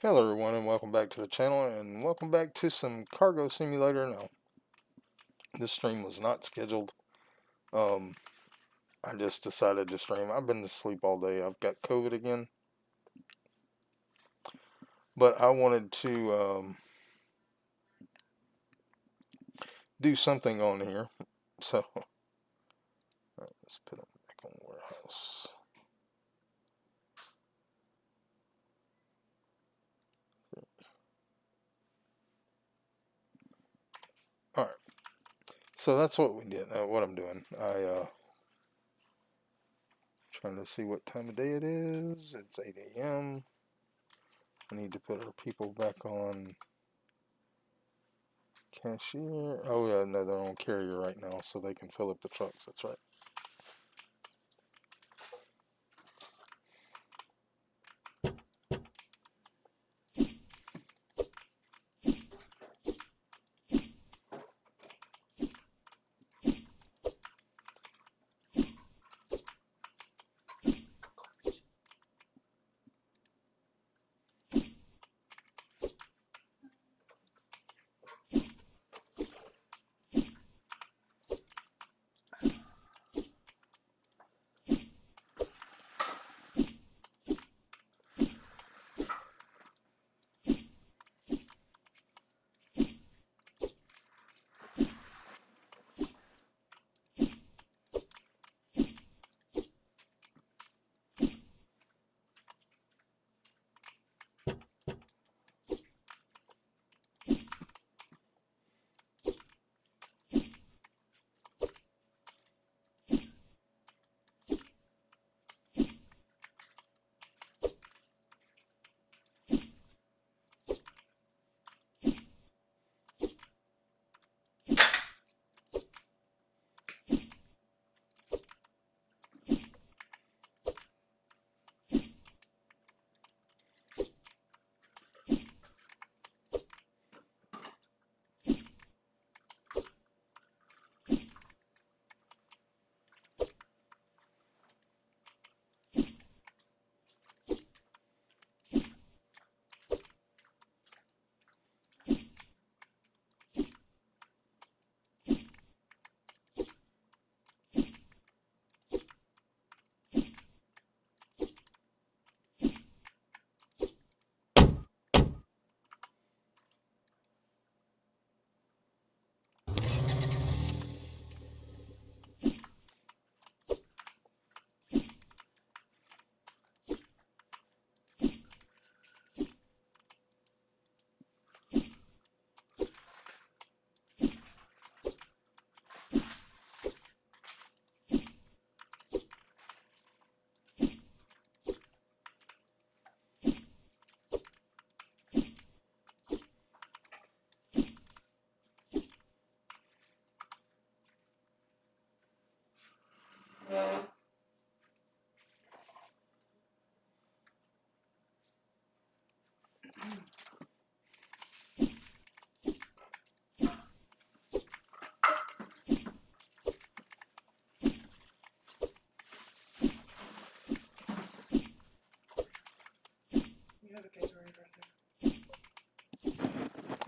Hello everyone and welcome back to the channel and welcome back to some cargo simulator. Now, this stream was not scheduled. I just decided to stream. I've been asleep all day. I've got COVID again. But I wanted to do something on here. So, let's put it back on warehouse. Alright. So that's what we did. What I'm doing. Trying to see what time of day it is. It's 8 a.m. I need to put our people back on cashier. Oh yeah, no, they're on carrier right now, so they can fill up the trucks. That's right.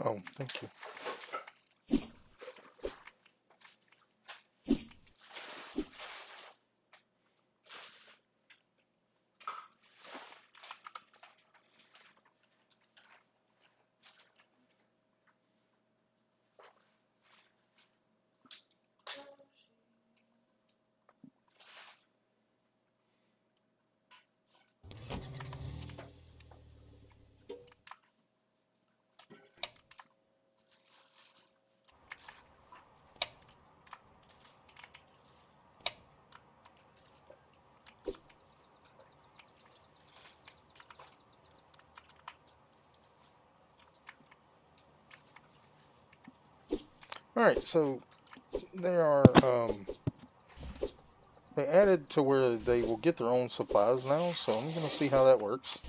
Oh, thank you. Alright, so they are, they added to where they will get their own supplies now, so I'm going to see how that works.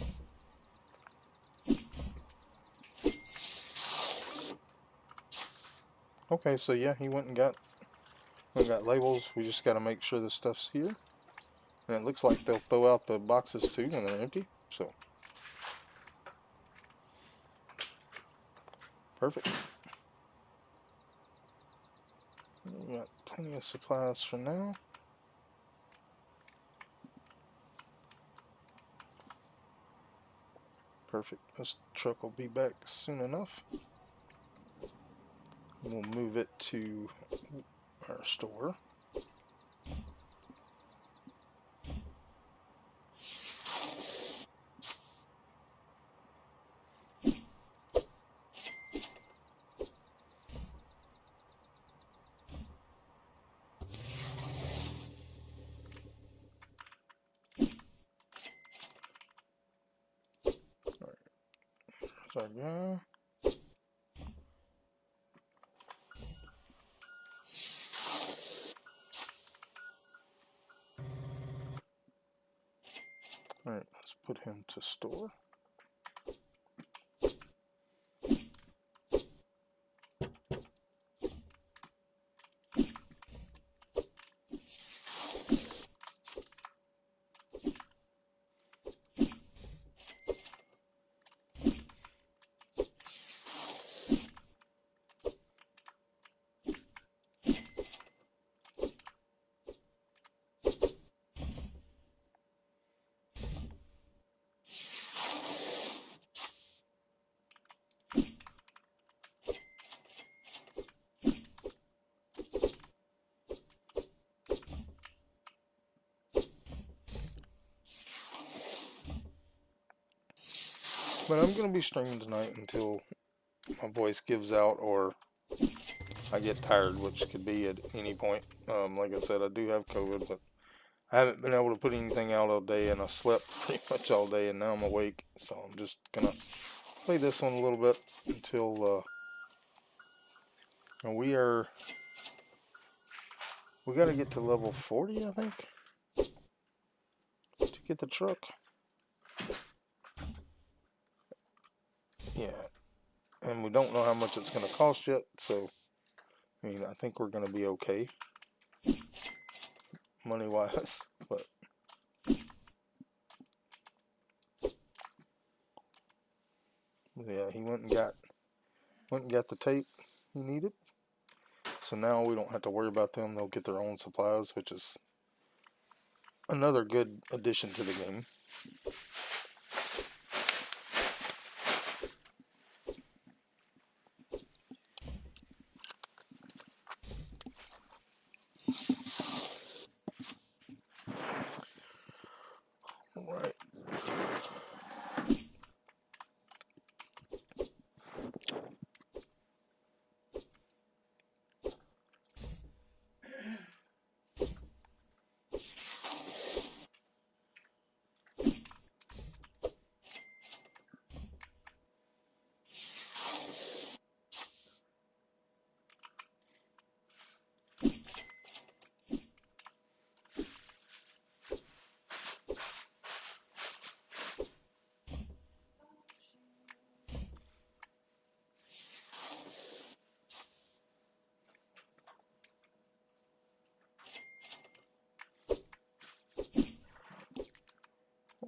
Okay, so yeah, he went and got labels. We just got to make sure this stuff's here. And it looks like they'll throw out the boxes too when they're empty, so. Perfect. We got plenty of supplies for now. Perfect. This truck will be back soon enough. We'll move it to our store. There's our guy. Alright, let's put him to store. But I'm going to be streaming tonight until my voice gives out or I get tired, which could be at any point. Like I said, I do have COVID, but I haven't been able to put anything out all day, and I slept pretty much all day, and now I'm awake. So I'm just going to play this one a little bit until we got to get to level 40, I think, to get the truck. Yeah, and we don't know how much it's going to cost yet, so I mean, I think we're going to be okay money-wise, but yeah, he went and got the tape he needed. So now we don't have to worry about them. They'll get their own supplies, which is another good addition to the game. All right.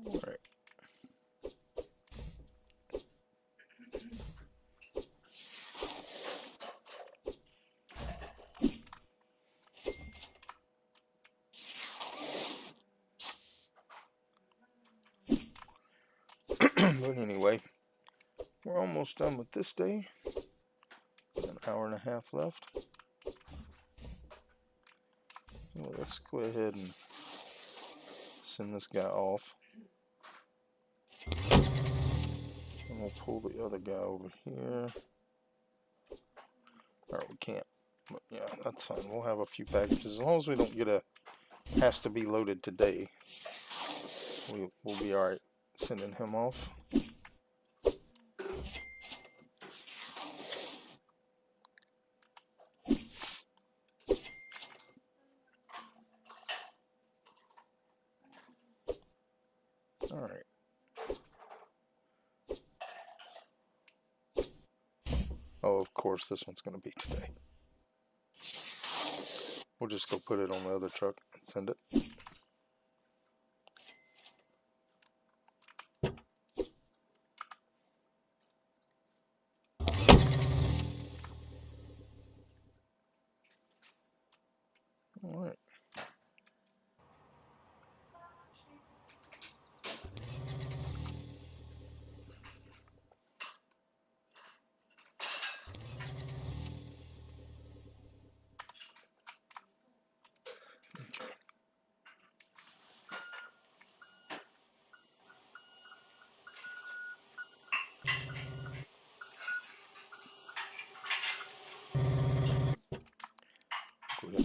All right. But anyway, we're almost done with this day. An hour and a half left. So let's go ahead and send this guy off. And we'll pull the other guy over here. Or we can't. But yeah, that's fine. We'll have a few packages. As long as we don't get a has to be loaded today, we'll be alright sending him off. Alright. Oh, of course, this one's going to be today. We'll just go put it on the other truck and send it.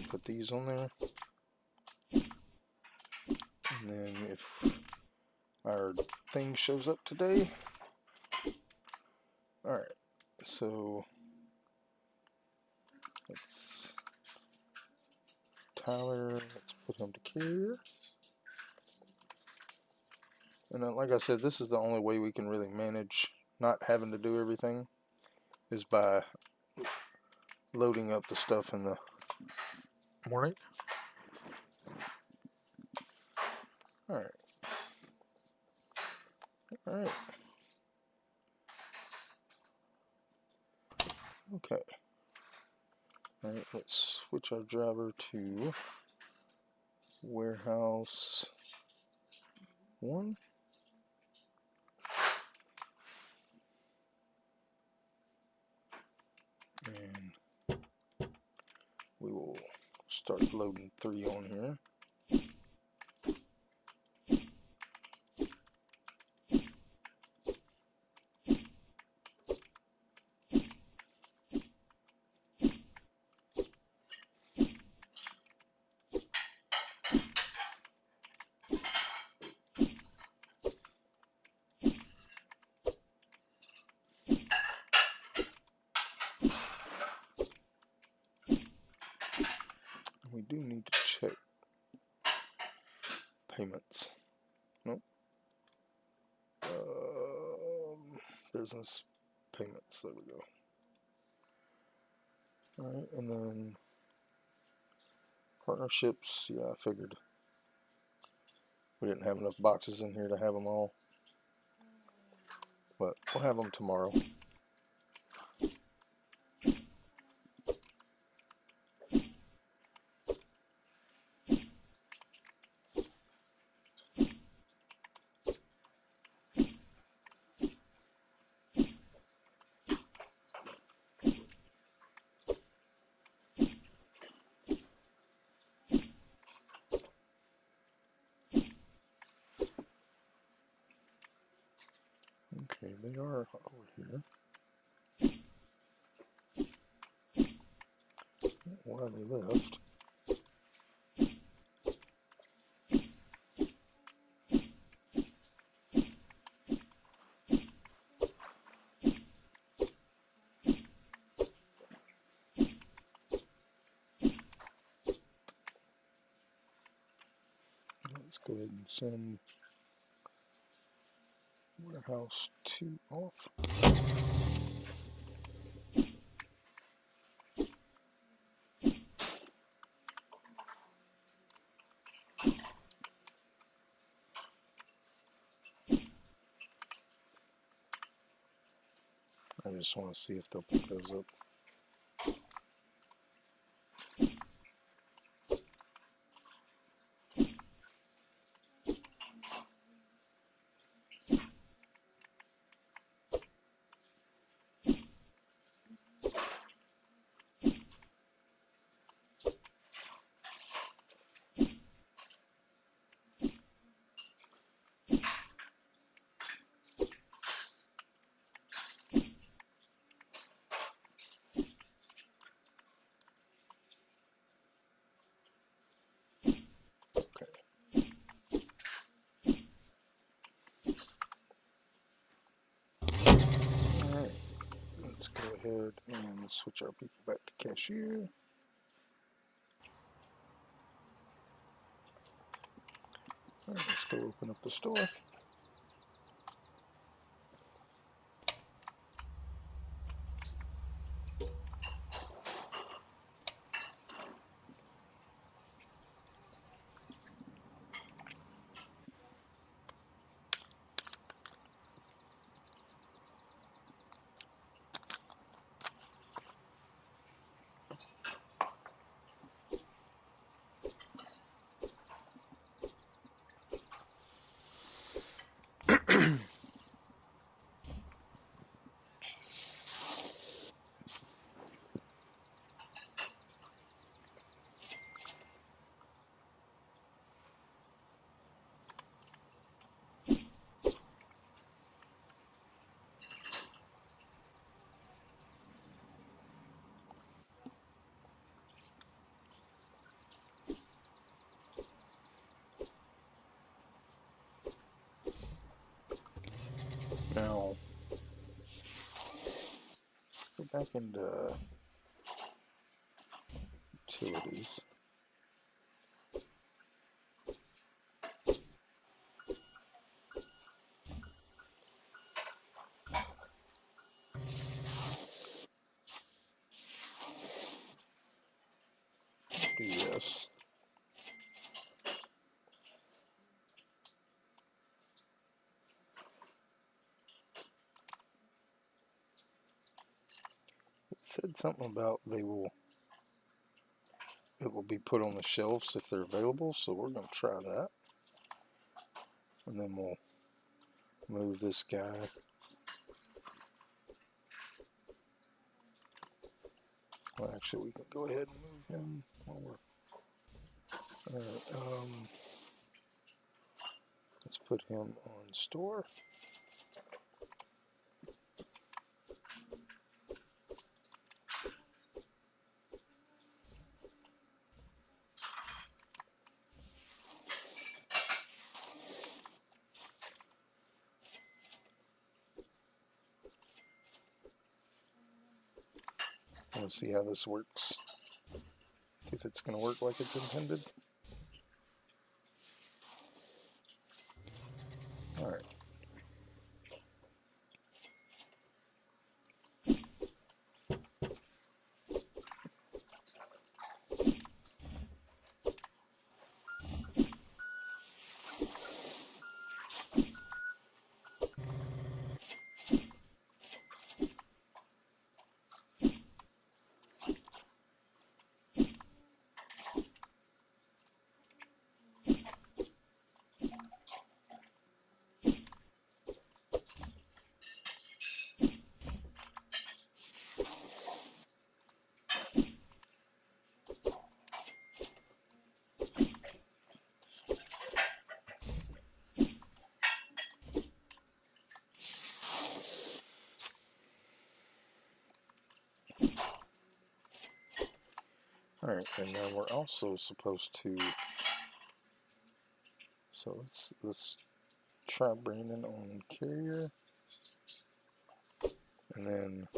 put these on there. And then if our thing shows up today. Alright, so let's Tyler, let's put him to carrier. And then, like I said, this is the only way we can really manage not having to do everything, is by loading up the stuff in the morning. Alright. Alright. Okay. Alright, let's switch our driver to warehouse 1. And we will start loading 3 on here. We do need to check payments. Nope. Business payments. There we go. Alright, and then partnerships. Yeah, I figured we didn't have enough boxes in here to have them all. But we'll have them tomorrow. Okay, they are over here. Why they left? Let's go ahead and send warehouse 2 off. I just want to see if they'll pick those up. Let's go ahead and switch our people back to cashier. Alright, let's go open up the store. Now, go back into utilities. Do this. It said something about it will be put on the shelves if they're available, so we're going to try that. And then we'll move this guy. Well, actually, we can go ahead and move him while we're... Alright, let's put him on store. Let's see how this works. See if it's going to work like it's intended. Alright. Alright, and now we're also supposed to, so let's try Brandon on carrier, and then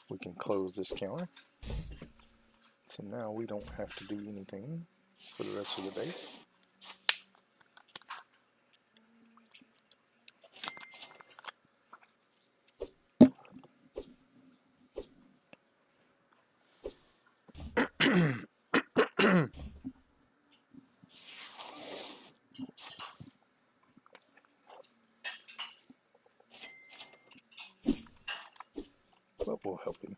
we can close this counter. So now we don't have to do anything for the rest of the day. But we'll help him.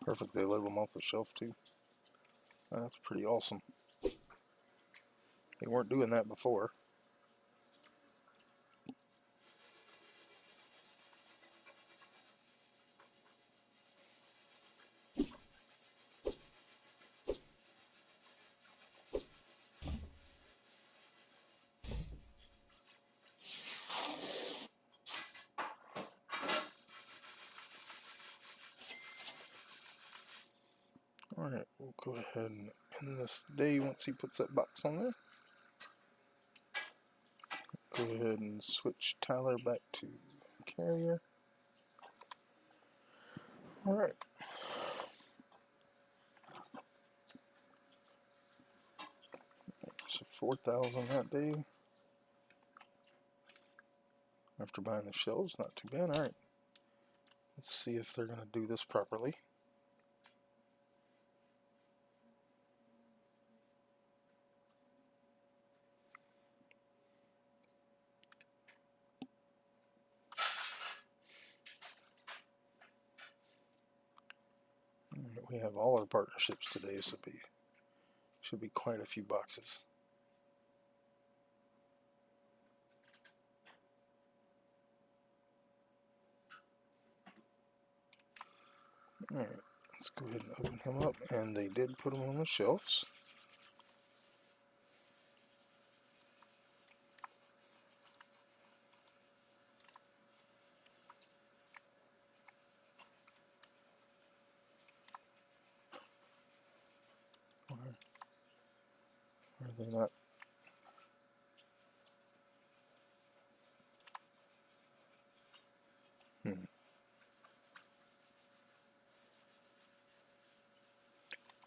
Perfect, they level them off the shelf too. That's pretty awesome. They weren't doing that before. Alright, we'll go ahead and end this day once he puts that box on there. Go ahead and switch Tyler back to carrier. Alright. So 4,000 that day. After buying the shelves, not too bad. Alright. Let's see if they're going to do this properly. We have all our partnerships today, so should be quite a few boxes. Alright, let's go ahead and open him up, and they did put him on the shelves. Are they not?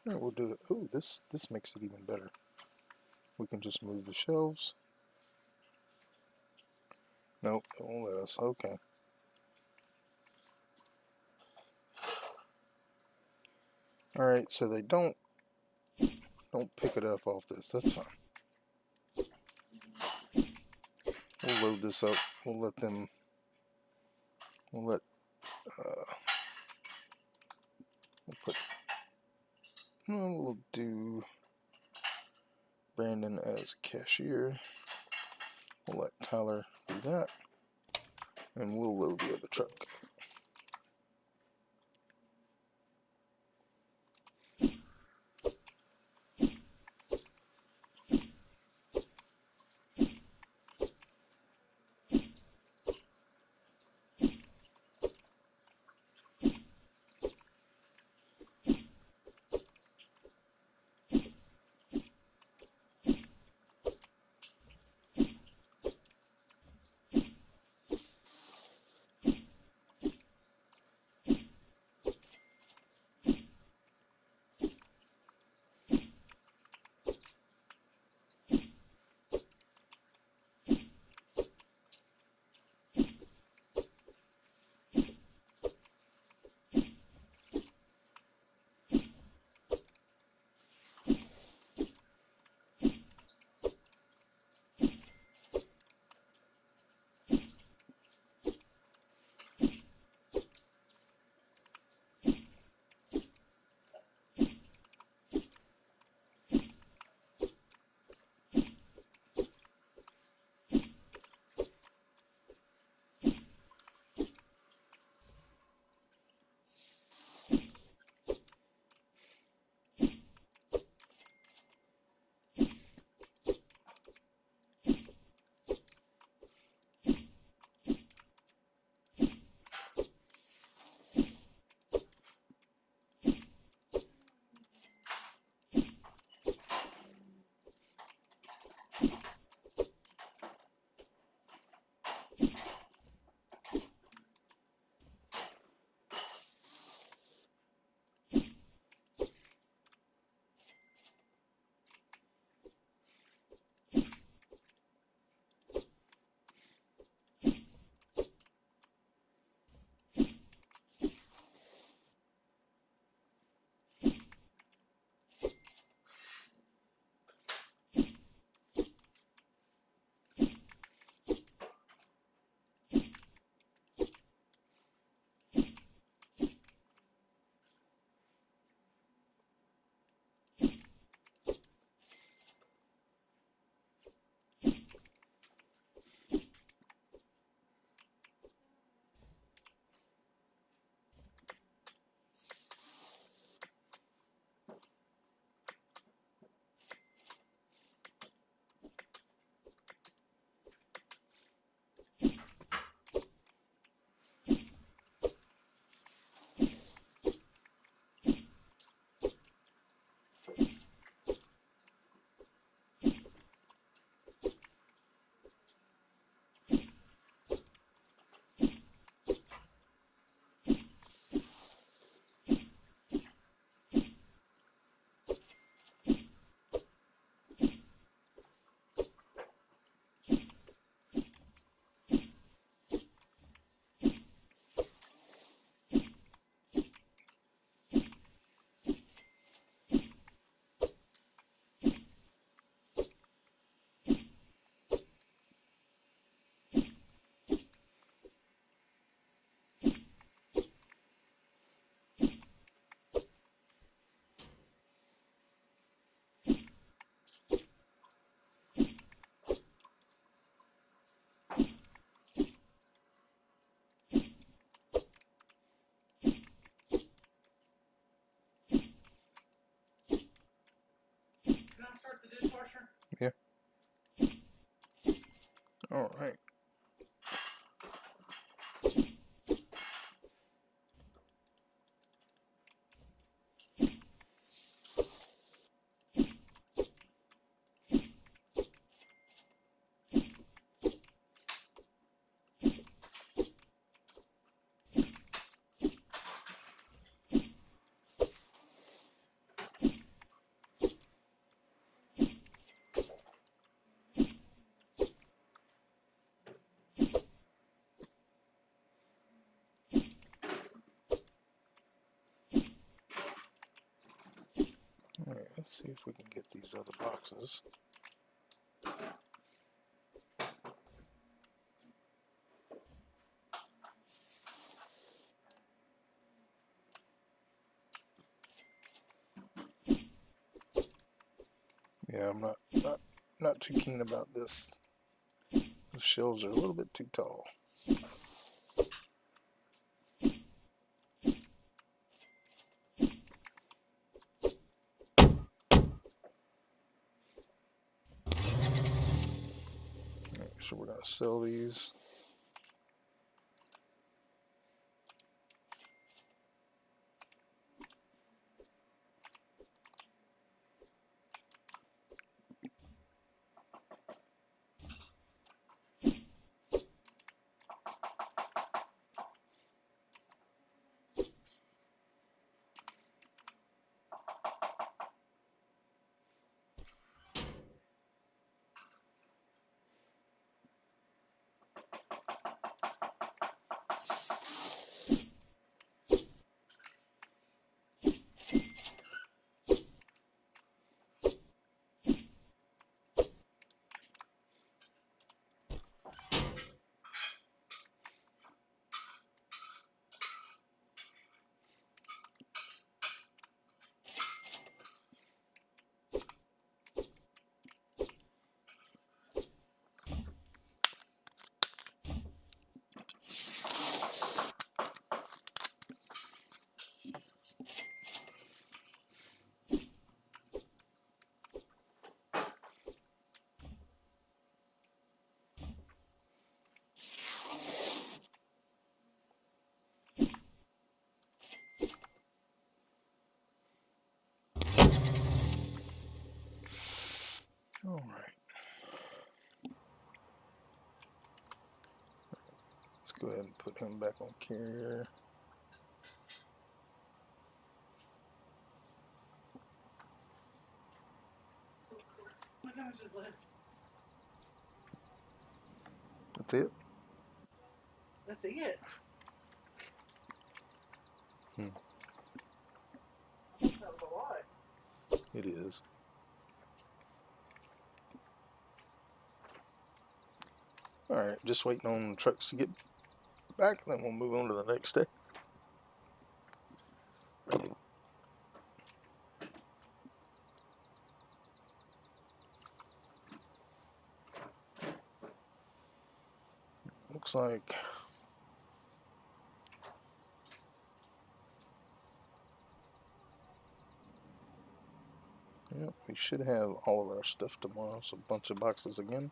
Alright, we'll do it. Oh, this makes it even better. We can just move the shelves. Nope, it won't let us. Okay. Alright, so they don't pick it up off this. That's fine. We'll load this up. We'll let them. We'll do Brandon as a cashier. We'll let Tyler do that, and we'll load the other truck. All right. All right, let's see if we can get these other boxes. Yeah, I'm not too keen about this. The shelves are a little bit too tall. Alright, so we're gonna sell these. Alright. Let's go ahead and put him back on carrier. Look how much is left. That's it? That's it. I thought that was a lot. It is. Alright, just waiting on the trucks to get back, then we'll move on to the next day. Looks like yep, we should have all of our stuff tomorrow. So a bunch of boxes again.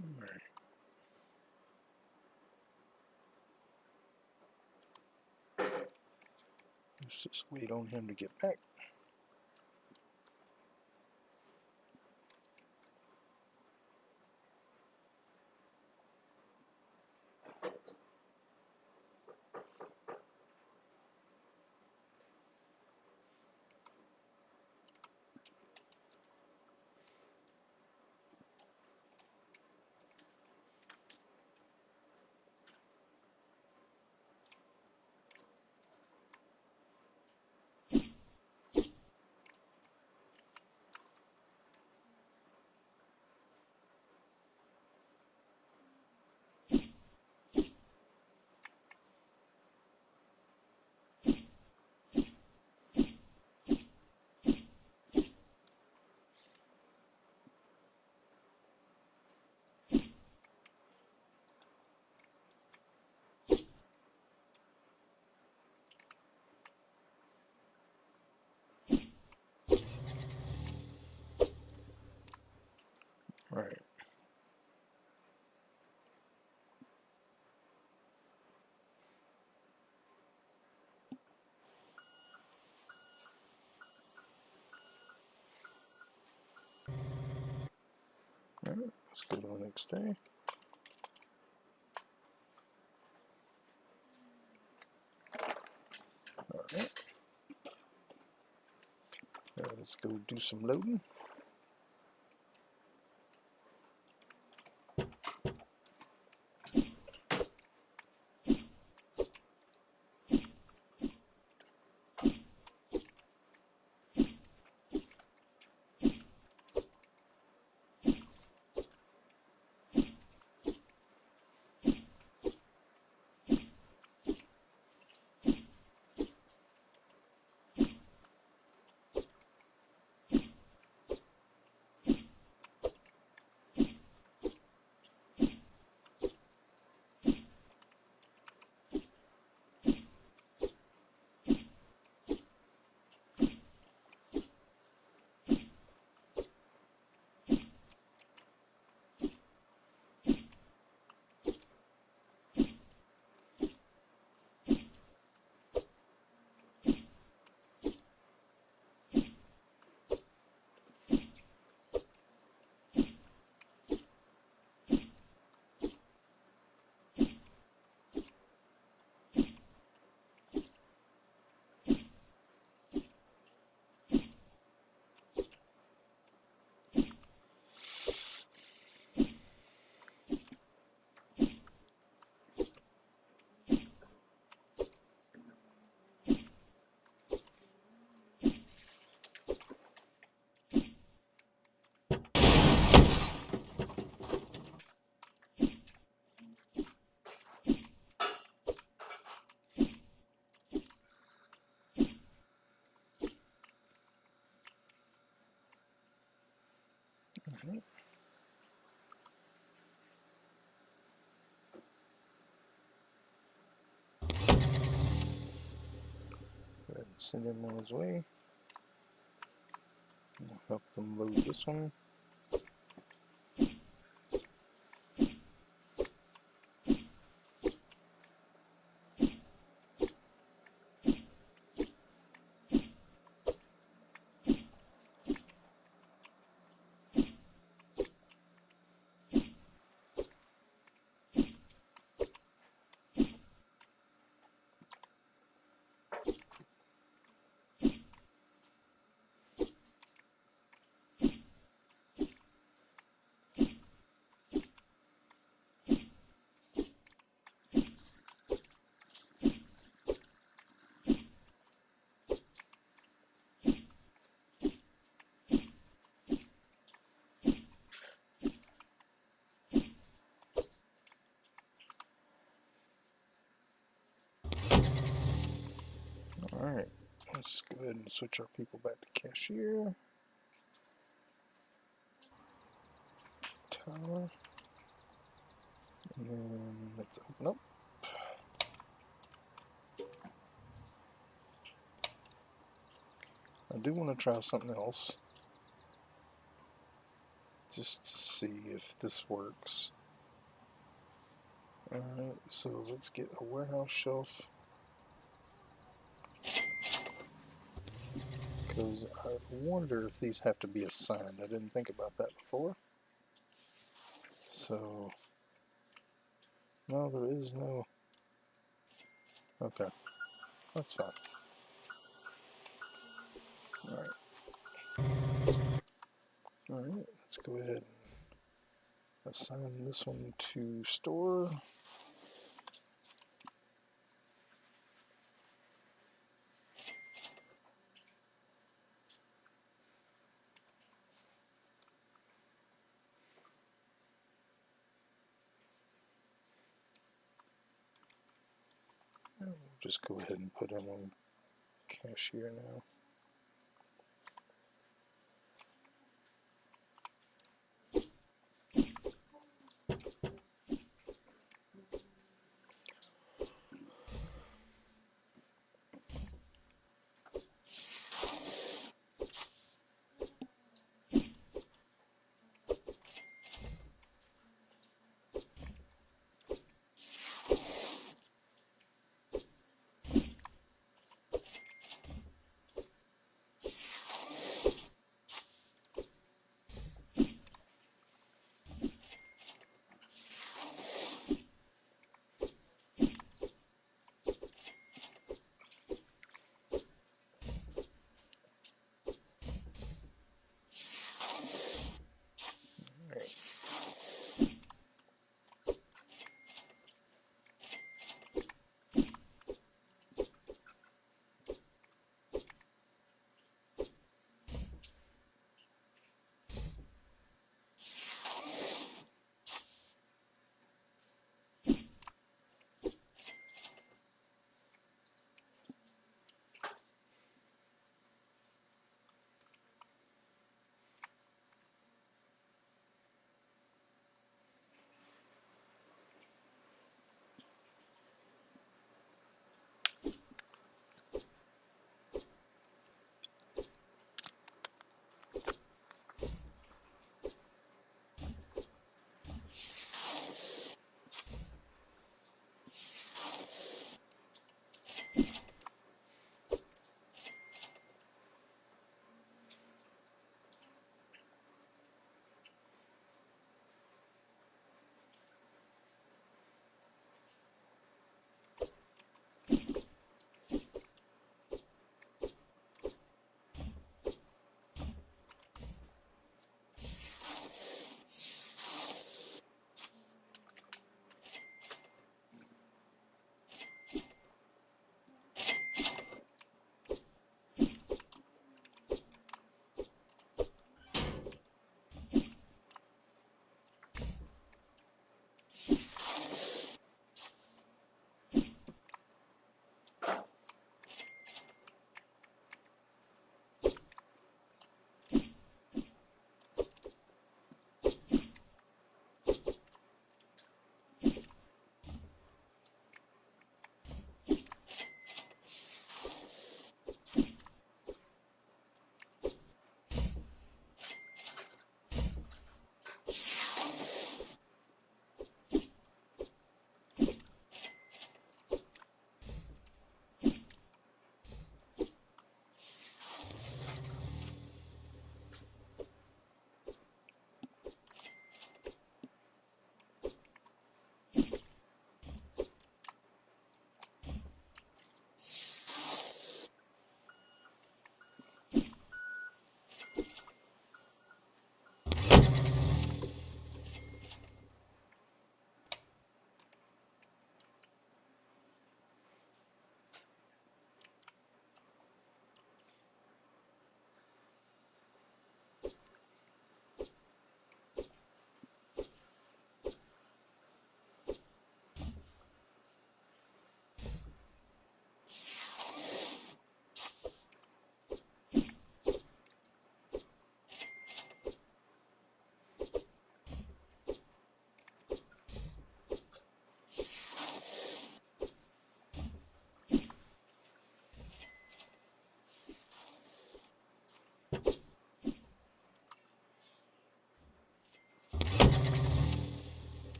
Alright. Let's just wait on him to get back. Right. Alright, let's go to the next day. Alright. Let's go do some loading. Alright. Go ahead and send him on his way. We'll help them load this one. Alright, let's go ahead and switch our people back to cashier. Tower. And then let's open up. I do want to try something else, just to see if this works. Alright, so let's get a warehouse shelf. Because I wonder if these have to be assigned. I didn't think about that before. So, no, there is no. Okay, that's fine. Alright. Alright, let's go ahead and assign this one to store. And we'll just go ahead and put them on cashier now.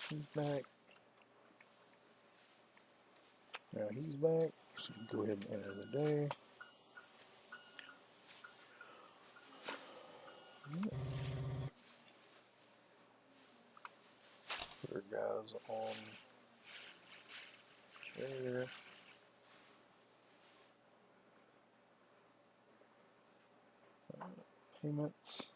He's back. Now he's back. So go ahead and enter the day. Put our guys on carrier. Payments.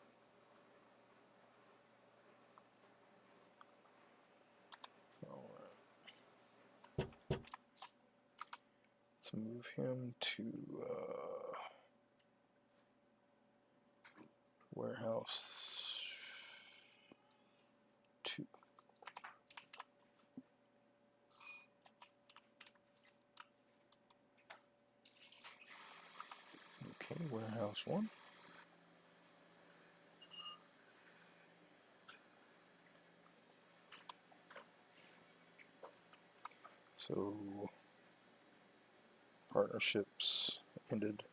Let's move him to warehouse 2. Okay, warehouse 1. So partnerships ended.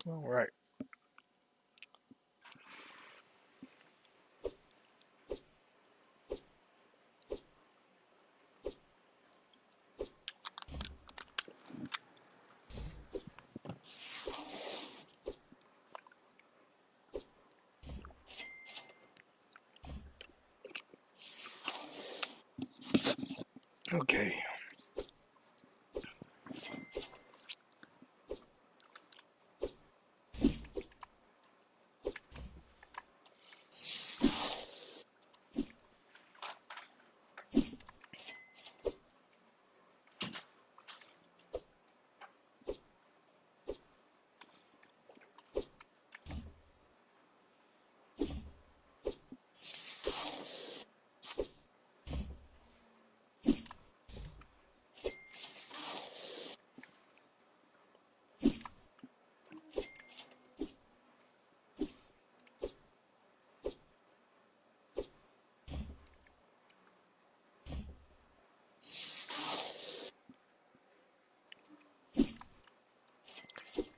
All right. Okay.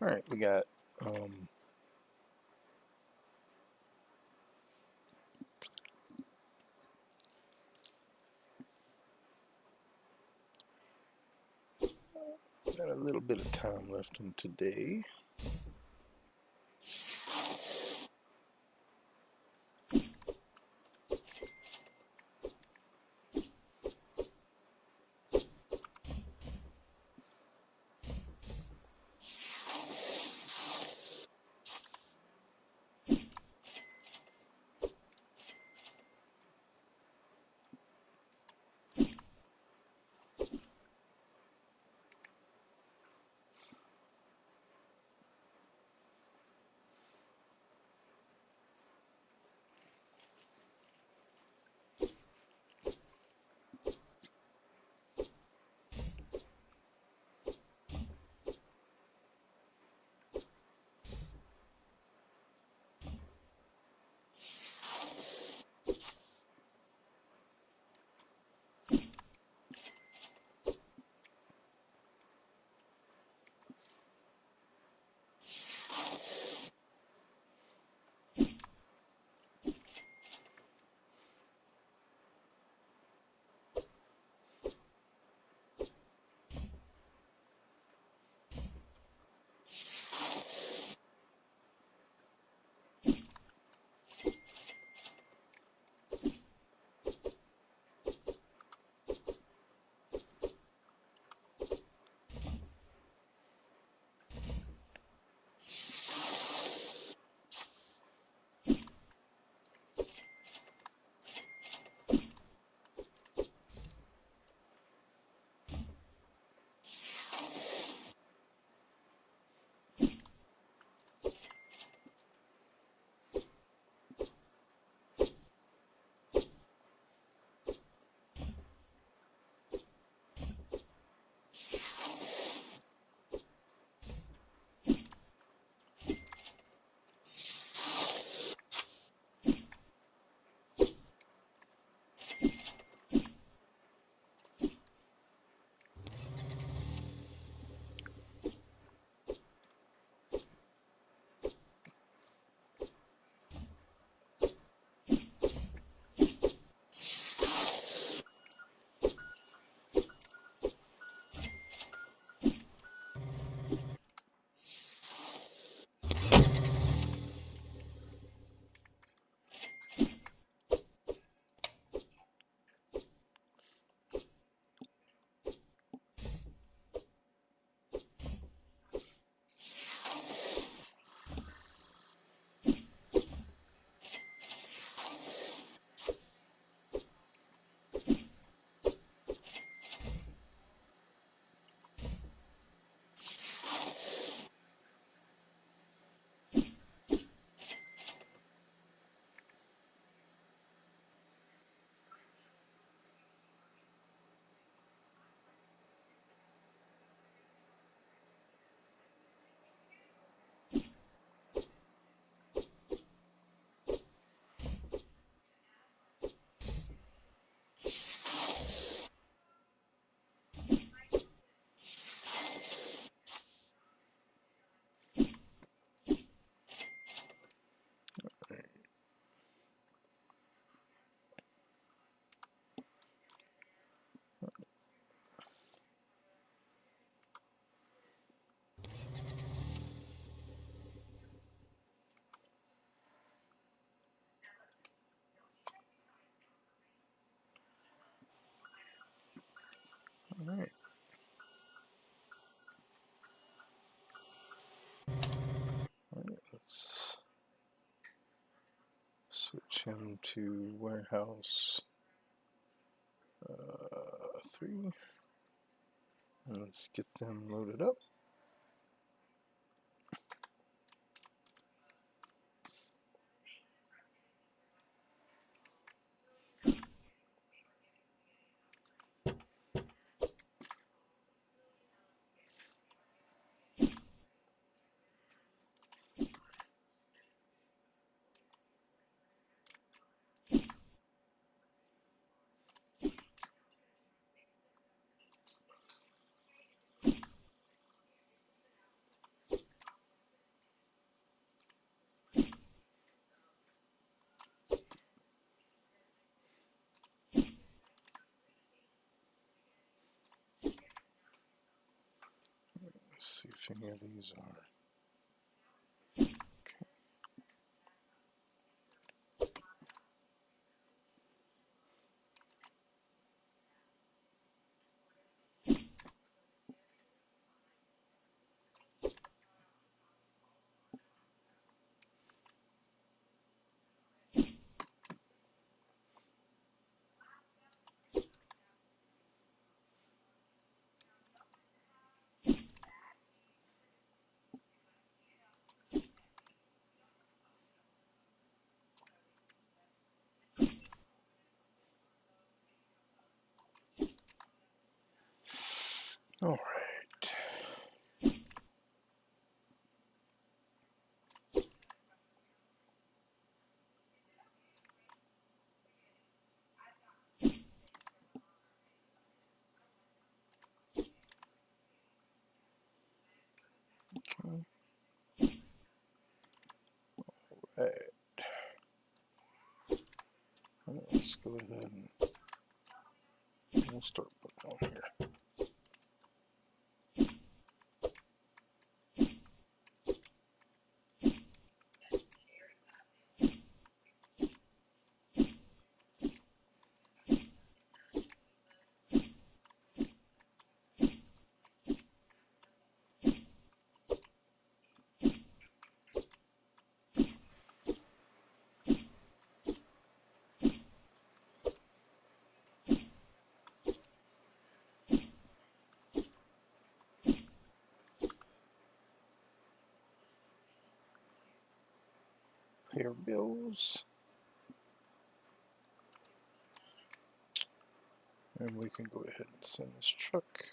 All right. We got got a little bit of time left in today. him to warehouse 3. And let's get them loaded up. Let's see if any of these are. All right. Okay. Right. Let's go ahead and we'll start putting on here. Pay our bills. And we can go ahead and send this truck.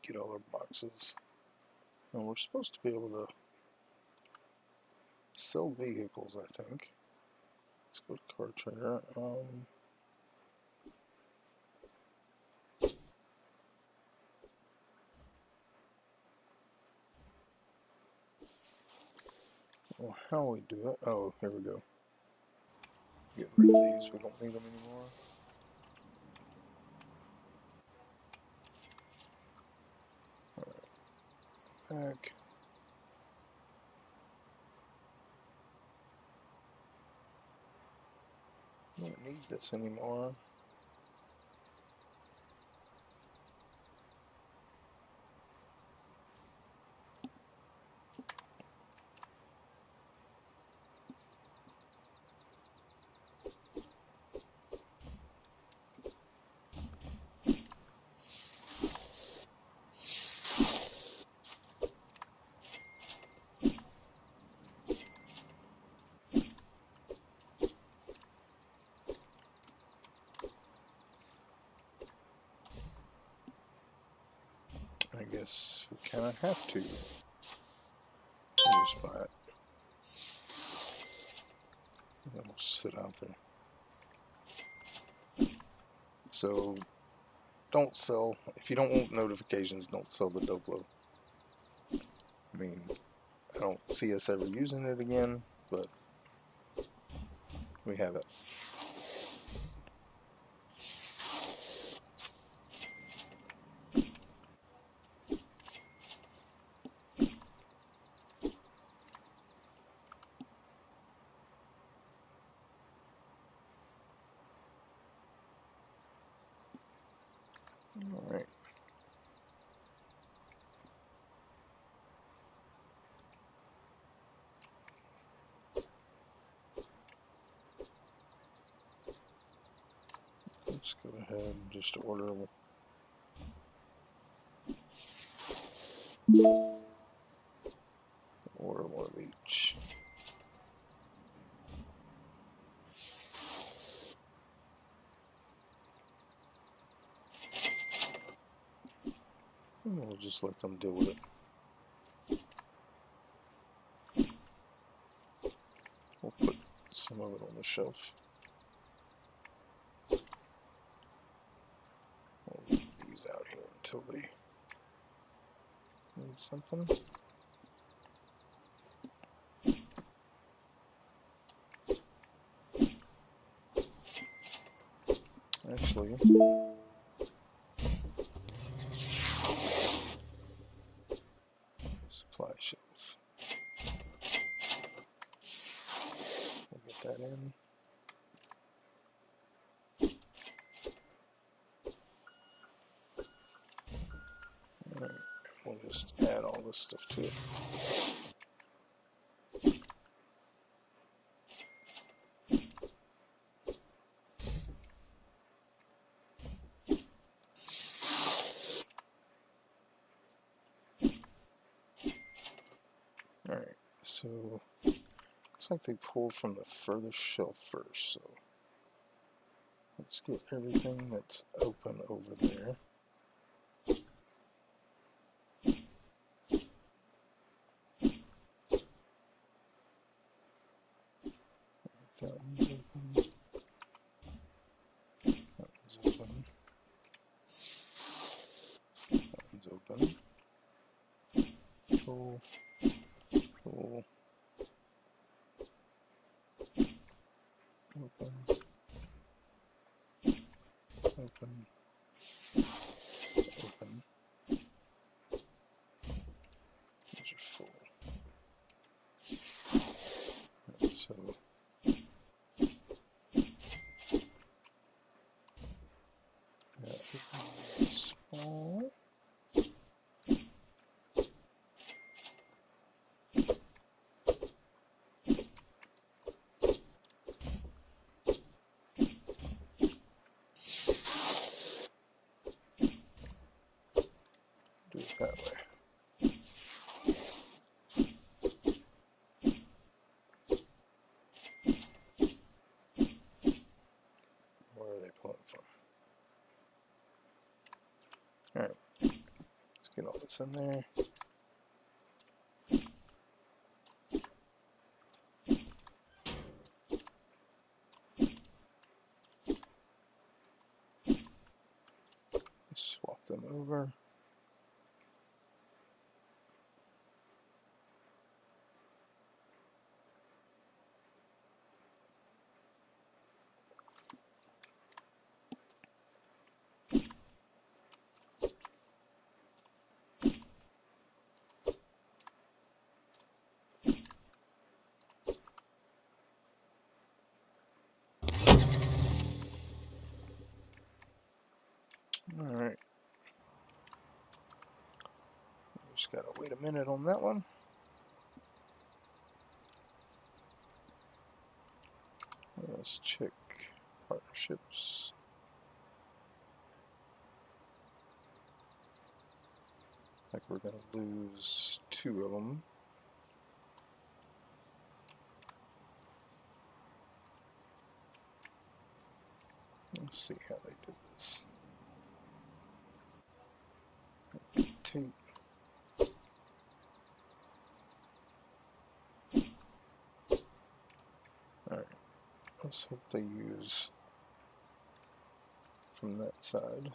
get all our boxes. And we're supposed to be able to sell vehicles, I think. Let's go to Car Trader. Well, how we do it? Oh, here we go. Get rid of these. We don't need them anymore. Back. Don't need this anymore. I guess we kind of have to. Just buy it. It'll sit out there. So don't sell. If you don't want notifications, don't sell the Doplo. I mean, I don't see us ever using it again, but we have it. All right. Let's go ahead and just order one of each. And we'll just let them deal with it. We'll put some of it on the shelf. We'll leave these out here until they need something. Actually, supply shelf. We'll get that in. Alright, we'll just add all this stuff to it. Alright, so looks like they pulled from the furthest shelf first, so let's get everything that's open over there. That one's open. That one's open. That one's open. Control. Control. Open. Open. Open. Those are full. Right, so small. Do it that way. Where are they pulling from? Alright, let's Get all this in there. Swap them over. Alright. Just gotta wait a minute on that one. Let's check partnerships. Like we're gonna lose 2 of them. Let's see how they did this. Take. Alright, let's hope they use from that side.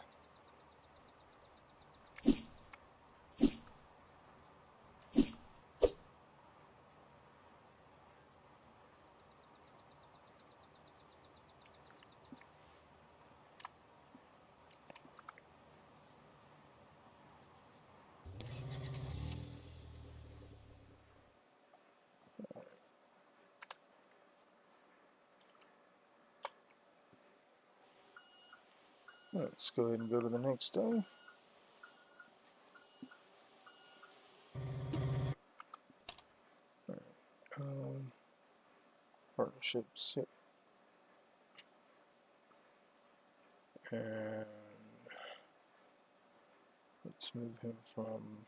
Let's go ahead and go to the next day. Partnerships, yep. And let's move him from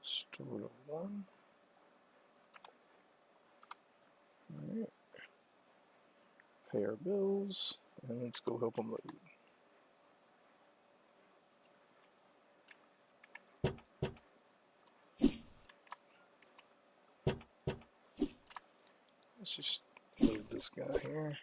store to 1. Alright. Pay our bills, and let's go help them load. Let's just load this guy here.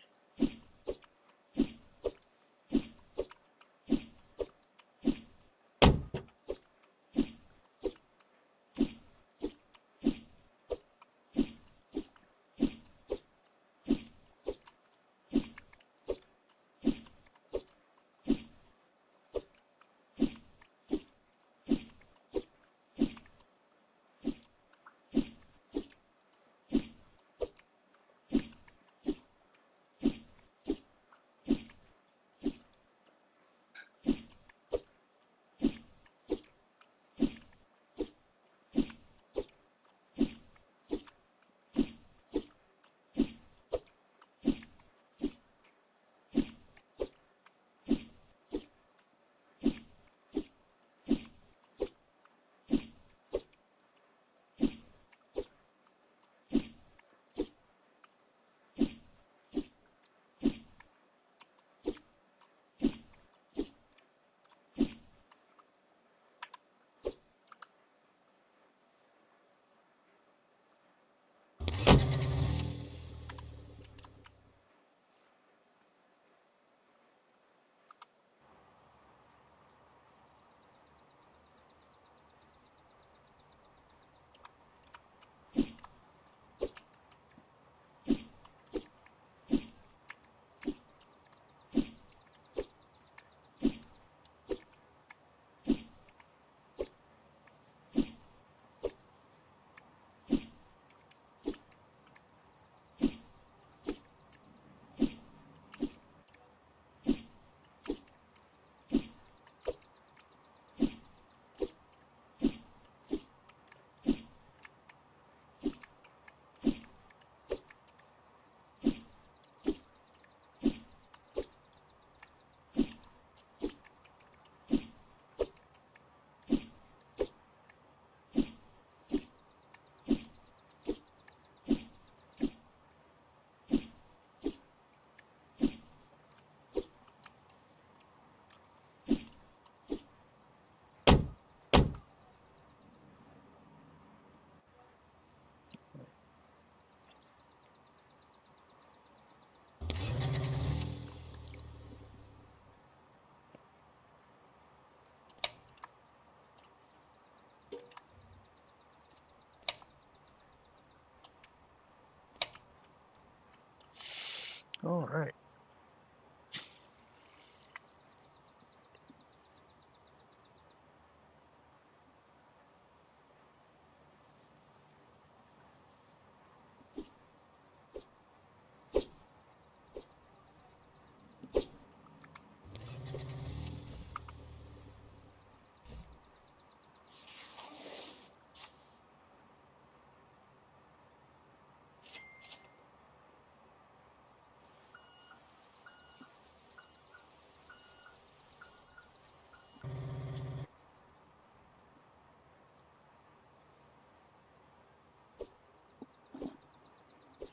All right.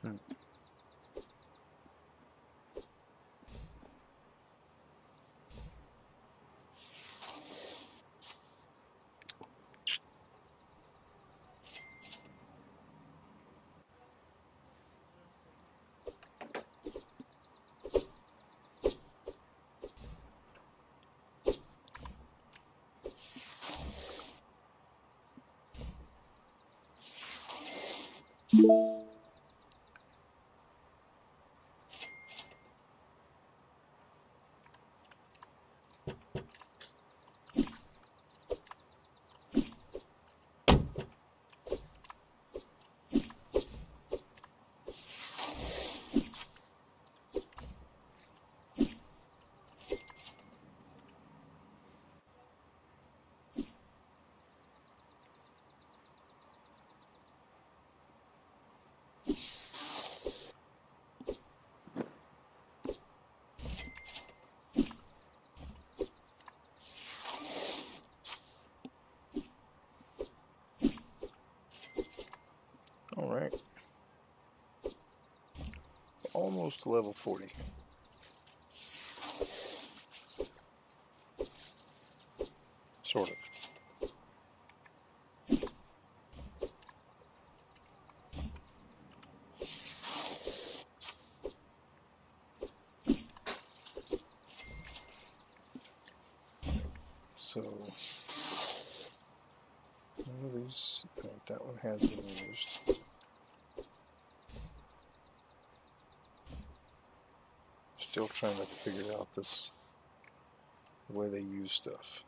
Hmm. All right. Almost level 40. Sort of. So, one of these, right, that one has been used. Still trying to figure out this, the way they use stuff.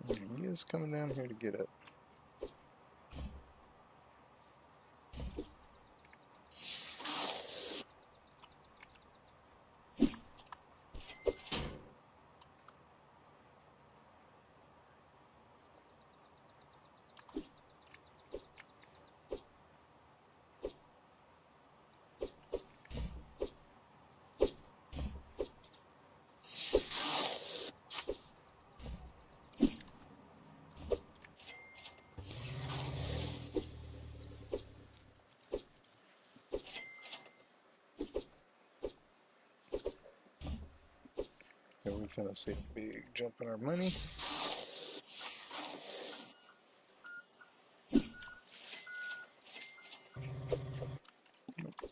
And he is coming down here to get it. And we're gonna see a big jump in our money.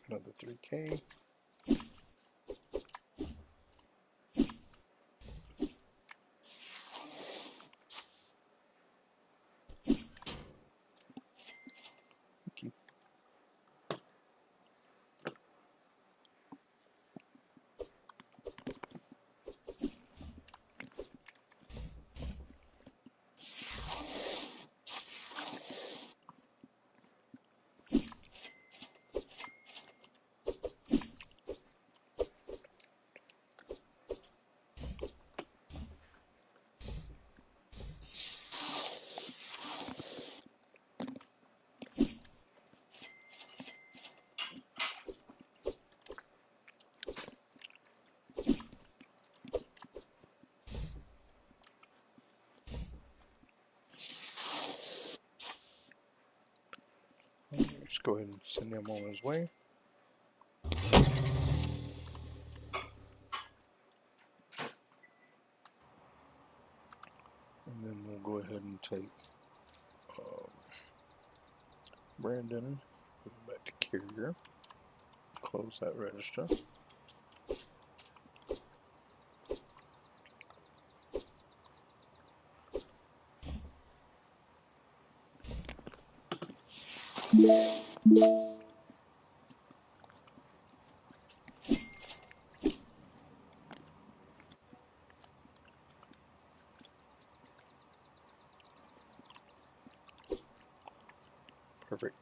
Another 3K. Keep. Just go ahead and send him on his way. And then we'll go ahead and take Brandon, put him back to carrier, close that register. Perfect.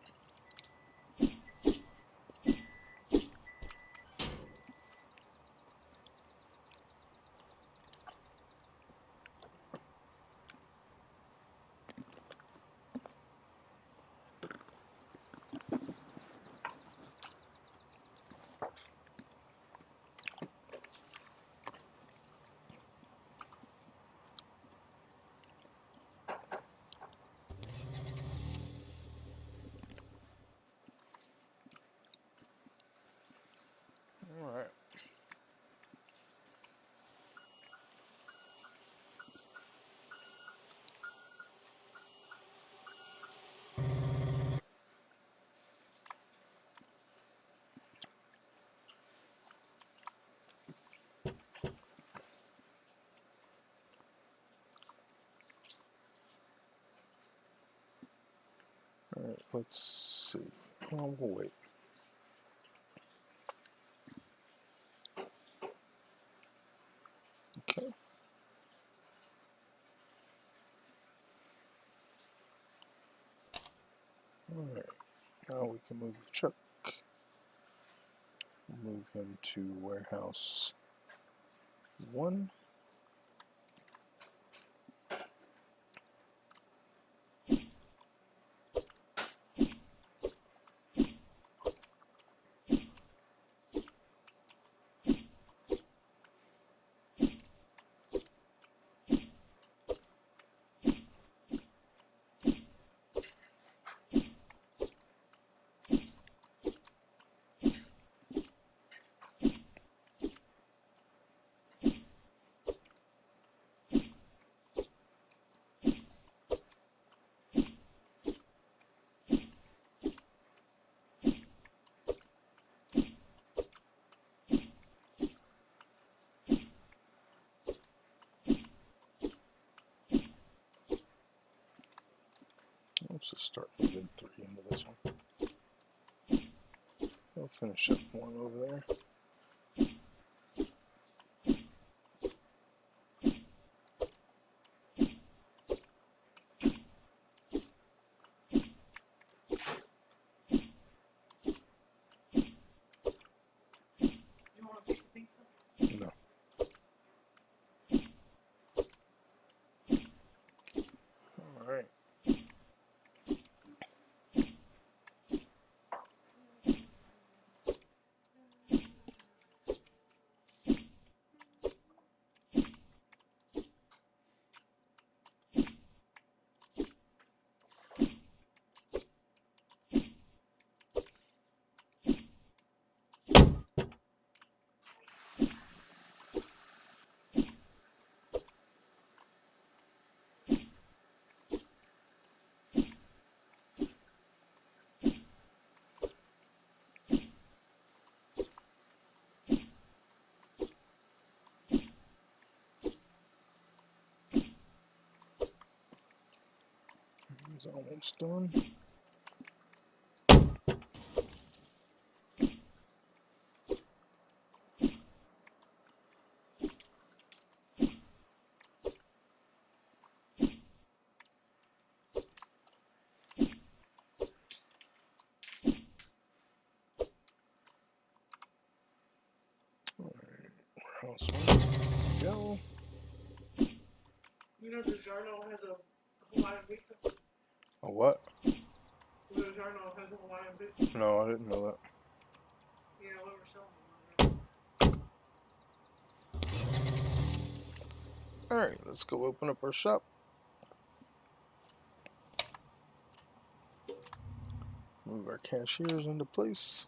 All right. All right, let's see. Well, we'll wait. Okay. All right. Now we can move the truck. Move him to warehouse 1. Let's just start moving 3 into this one. We'll finish up 1 over there. You want a piece of pizza? No. All right. He's almost done. All right. Warehouse 1. Go. You know DiGiorno has a Hawaiian pizza? A what? DiGiorno has a Hawaiian pizza? No, I didn't know that. Yeah, we were selling them. Alright, let's go open up our shop. Move our cashiers into place.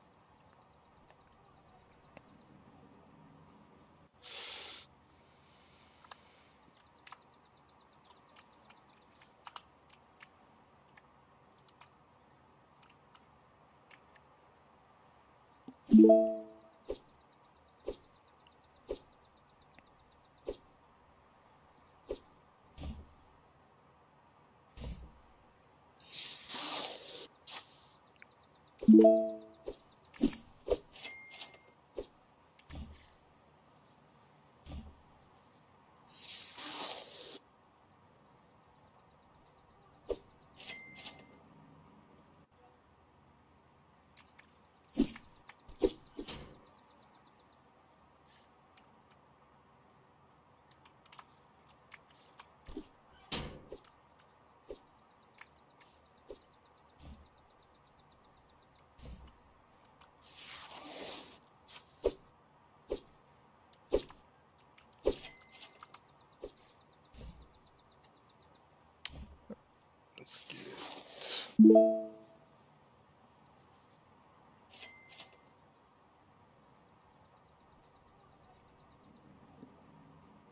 Let's get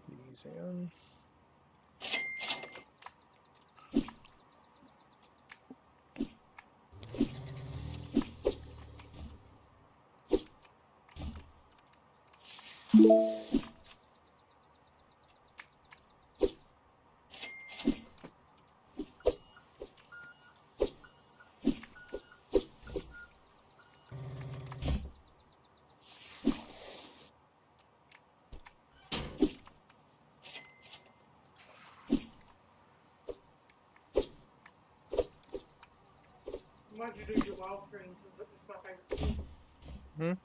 these in. Why'd you do your wall screen? Because it's my favorite color. Hmm? You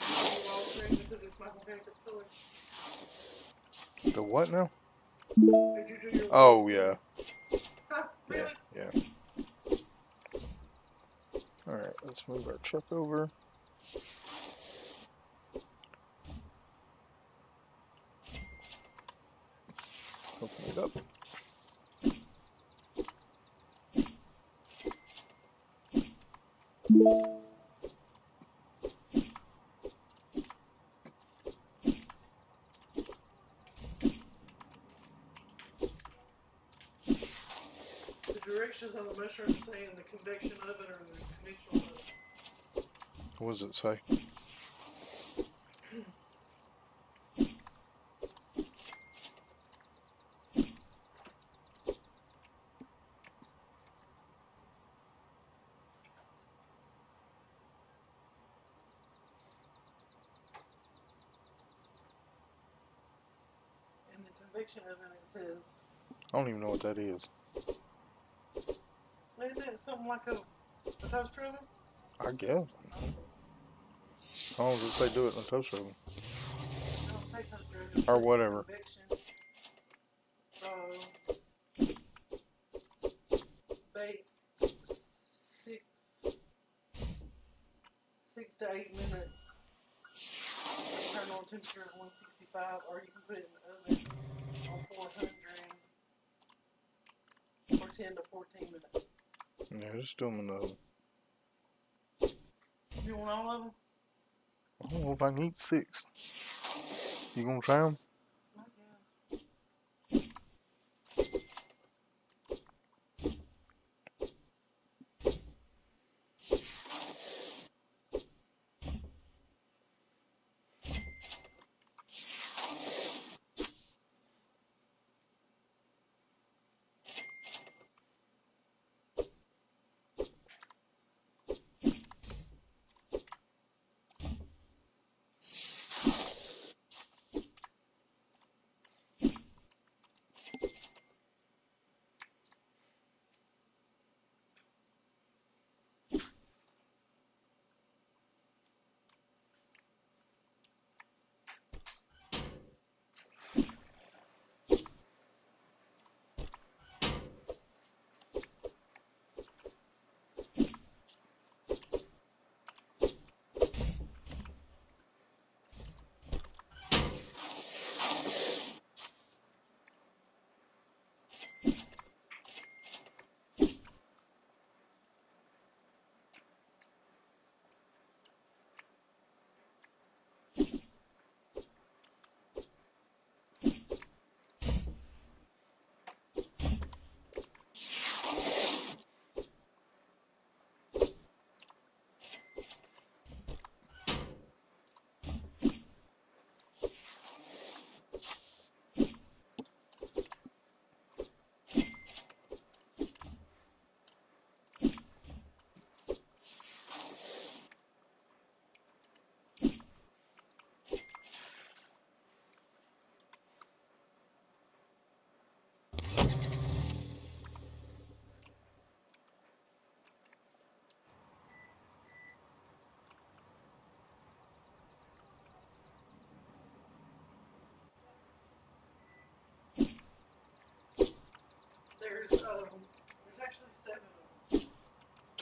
do your wall screen because it's my favorite color. The what now? Did you do your wall Oh, screen? yeah. Huh? Really? Yeah. Alright, let's move our truck over. Open it up. The directions on the mushroom say in the convection oven or in the conventional oven. What does it say? In the convection oven it says, I don't even know what that is. isn't it something like a toaster oven? I guess. How long does it say do it in a toaster oven? I don't say toaster oven. It Or says whatever. convection. Bake 6 to 8 minutes. Turn on temperature at 165, or you can put it in the oven on 400 for 10 to 14 minutes. Yeah, just do them in the oven. You want all of them? I don't know if I can eat 6. You gonna try them? Not yet.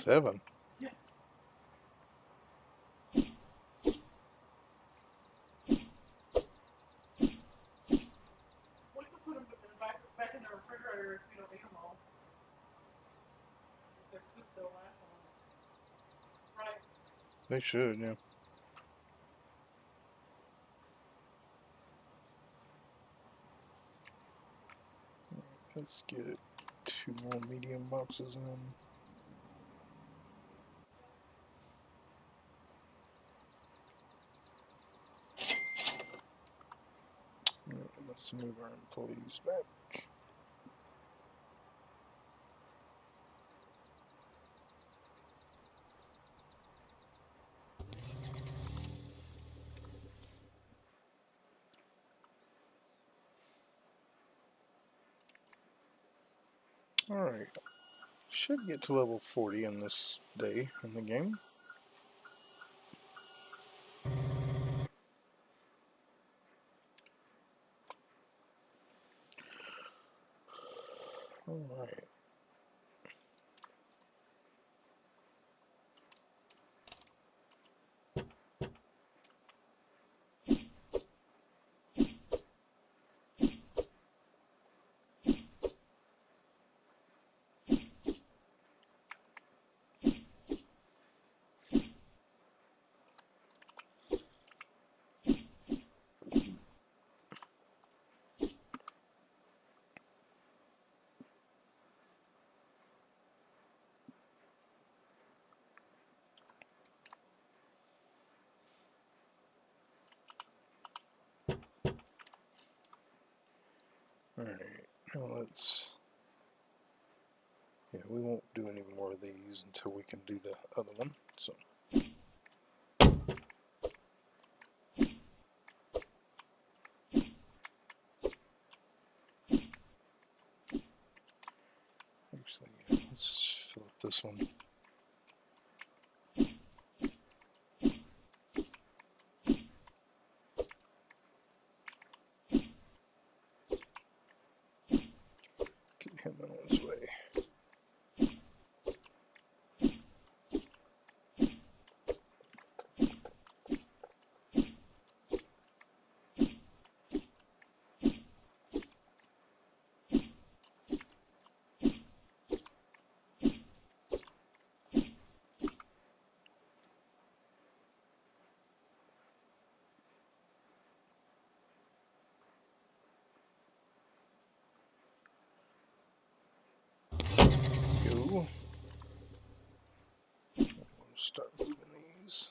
7. Yeah. We could put them back in the refrigerator if you don't eat them all. If they're cooked, they'll last long. Right. They should, yeah. Let's get 2 more medium boxes in. Let's move our employees back. Alright. Should get to level 40 in this day in the game. Alright. Alright, now let's... Yeah, we won't do any more of these until we can do the other one, so... Actually, yeah, let's fill up this one. Get him on his way. Go. Start moving these.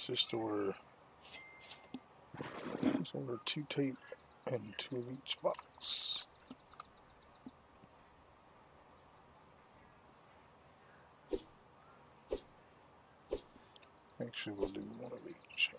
just order 2 tape and 2 of each box. Actually, we'll do 1 of each.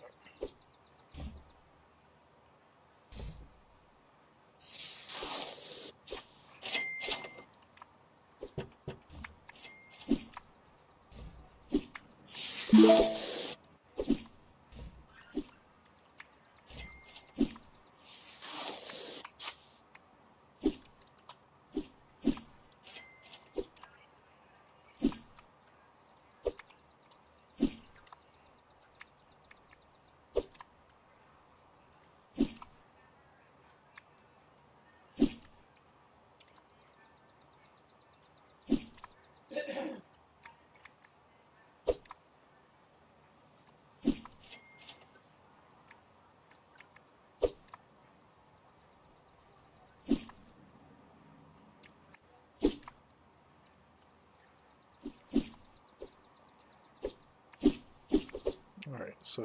Alright, so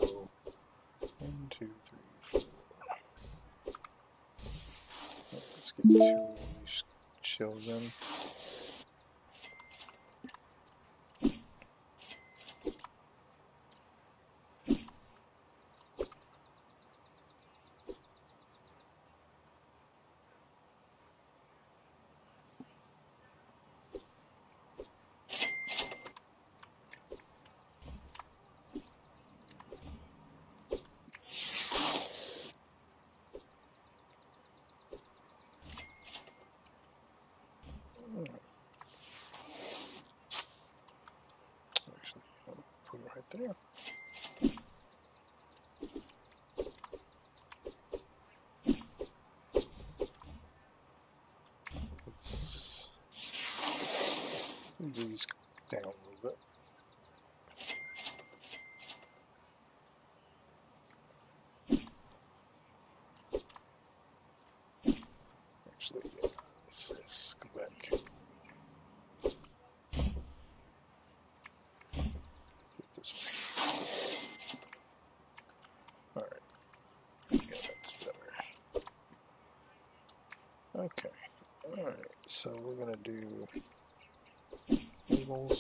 1, 2, 3, 4. Let's get 2 of these shells in. Actually, I'll put it right there. Let's move these down a little bit. Actually, yeah, let's go back. Get this way. Alright. Yeah, that's better. Okay. Alright, so we're going to do labels.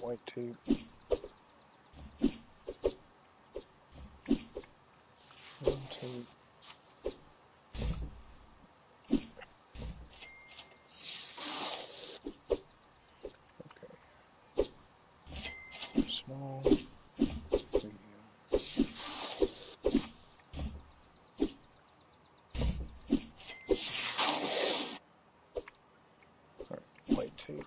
White tape. One tape. Okay. Small. Medium. Alright, white tape.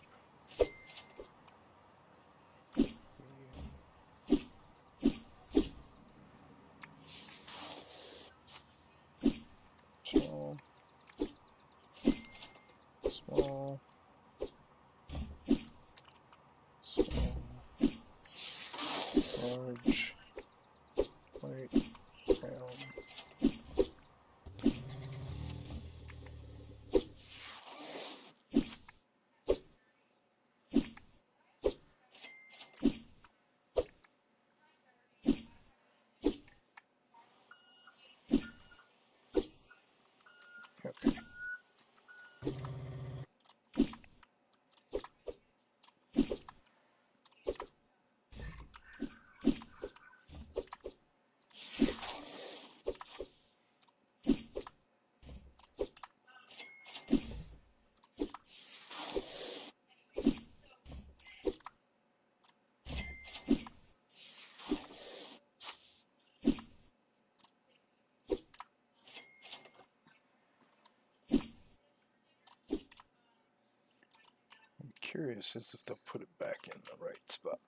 Small, small, small, large, white, round. Okay. I'm curious as if they'll put it back in the right spot.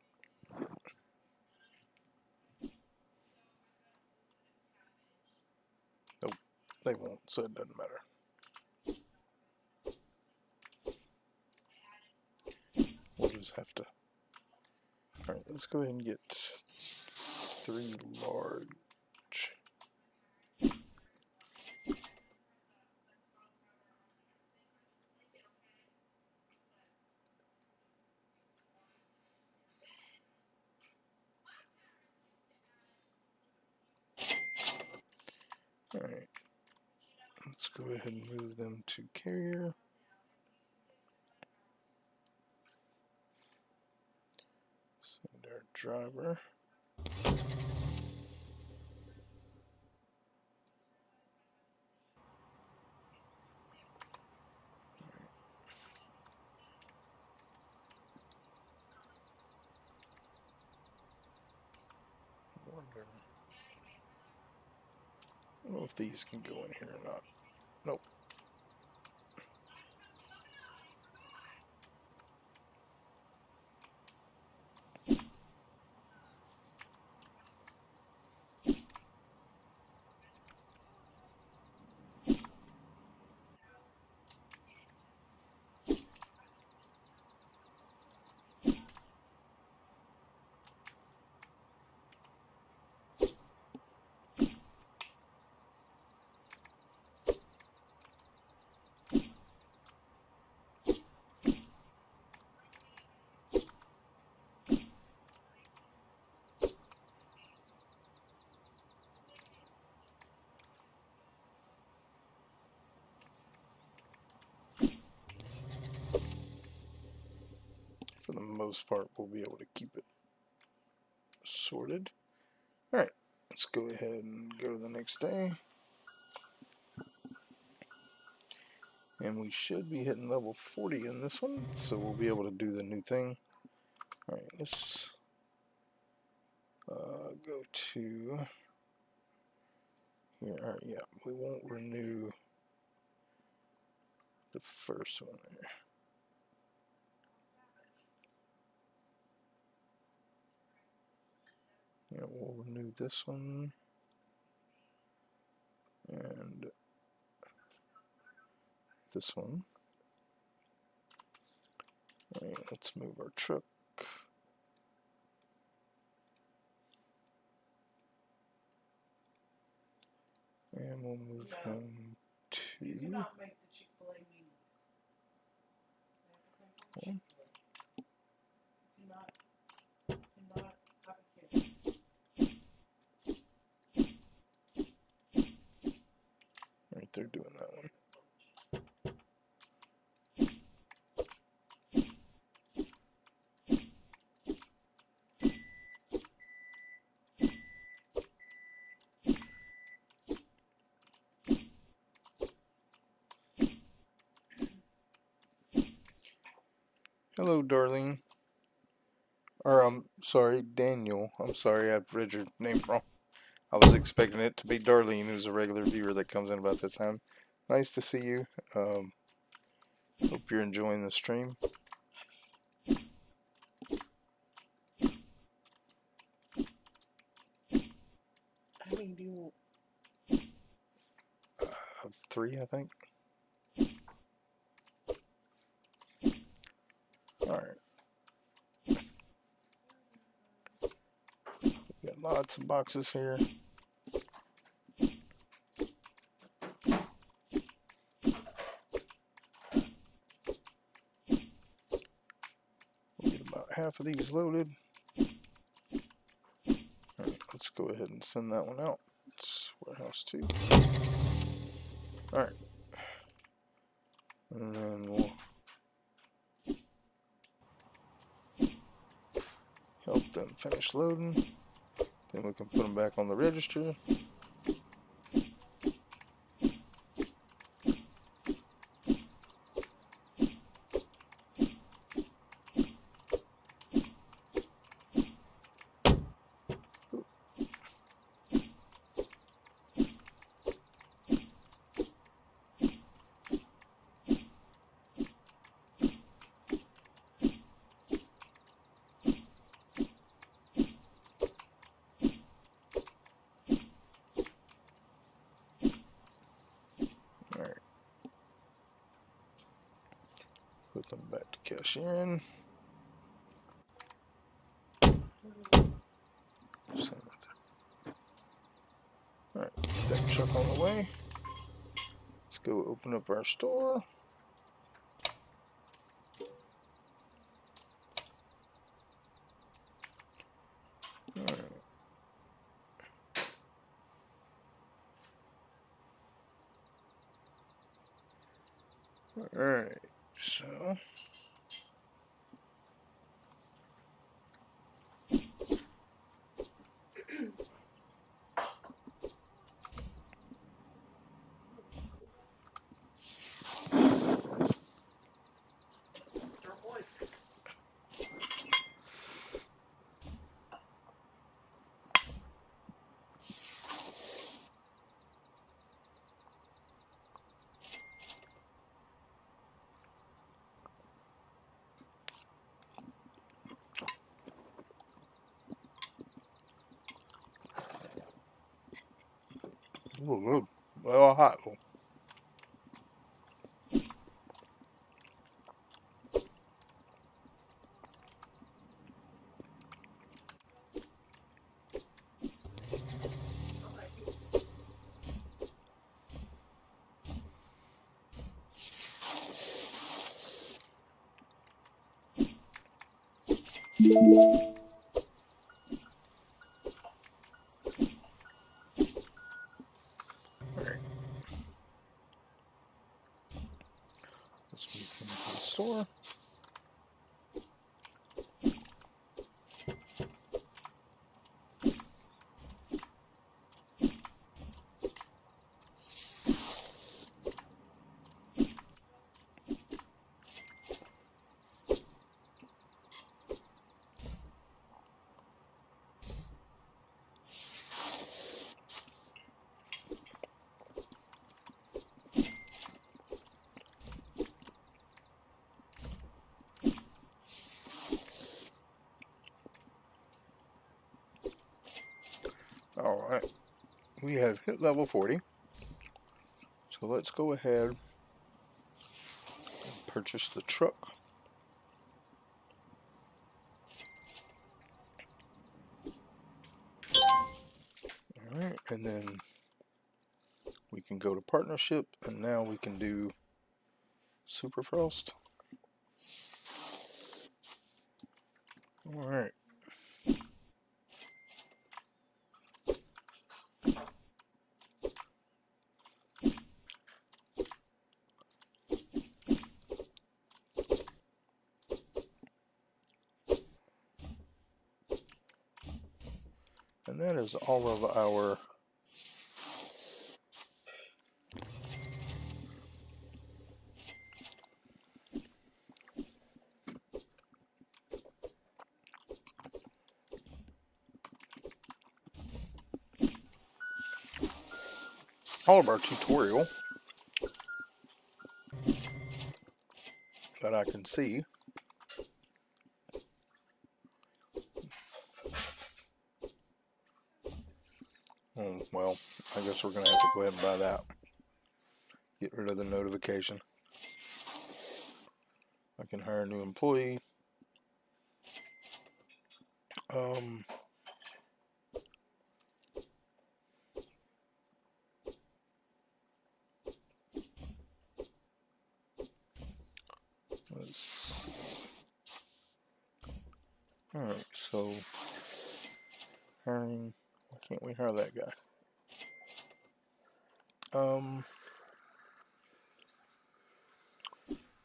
Nope, they won't, so it doesn't matter. just have to. Alright, let's go ahead and get 3 large. Alright, let's go ahead and move them to carrier. Send our driver. Wonder. I don't know if these can go in here or not. Nope. For the most part, we'll be able to keep it sorted. Alright, let's go ahead and go to the next day. And we should be hitting level 40 in this one, so we'll be able to do the new thing. Alright, let's go to here. Alright, yeah, we won't renew the first one there. Yeah, we'll renew this one. And this one. Alright, let's move our truck. And we'll move him to. You cannot make the Chick-fil-A minis. Okay. Cannot Right, they're doing that one. Hello, Darlene. Or, I'm sorry, Daniel. I'm sorry, I've read your name wrong. I was expecting it to be Darlene, who's a regular viewer that comes in about this time. Nice to see you. Hope you're enjoying the stream. How many do you want? 3, I think. Alright. Got lots of boxes here. We'll get about half of these loaded. Alright, let's go ahead and send that one out. It's warehouse 2. Alright. And then we'll help them finish loading. Then we can put them back on the register. Put them back to cash in. Open up our store. Alright, so good. Well, hot. Alright. Let's move into the store. Alright. We have hit level 40. So let's go ahead and purchase the truck. Alright, and then we can go to partnership, and now we can do Superfrost. Alright. And that is all of our tutorial that I can see. Well, I guess we're going to have to go ahead and buy that. Get rid of the notification. I can hire a new employee. Alright, so hiring, why can't we hire that guy?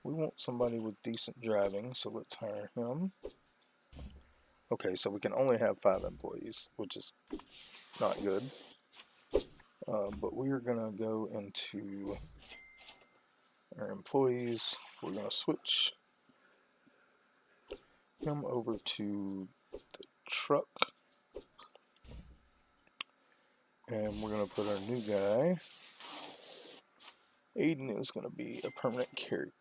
We want somebody with decent driving, so let's hire him. Okay, so we can only have 5 employees, which is not good. But we are gonna go into our employees. We're gonna switch him over to the truck. And we're gonna put our new guy. Aiden is gonna be a permanent carry.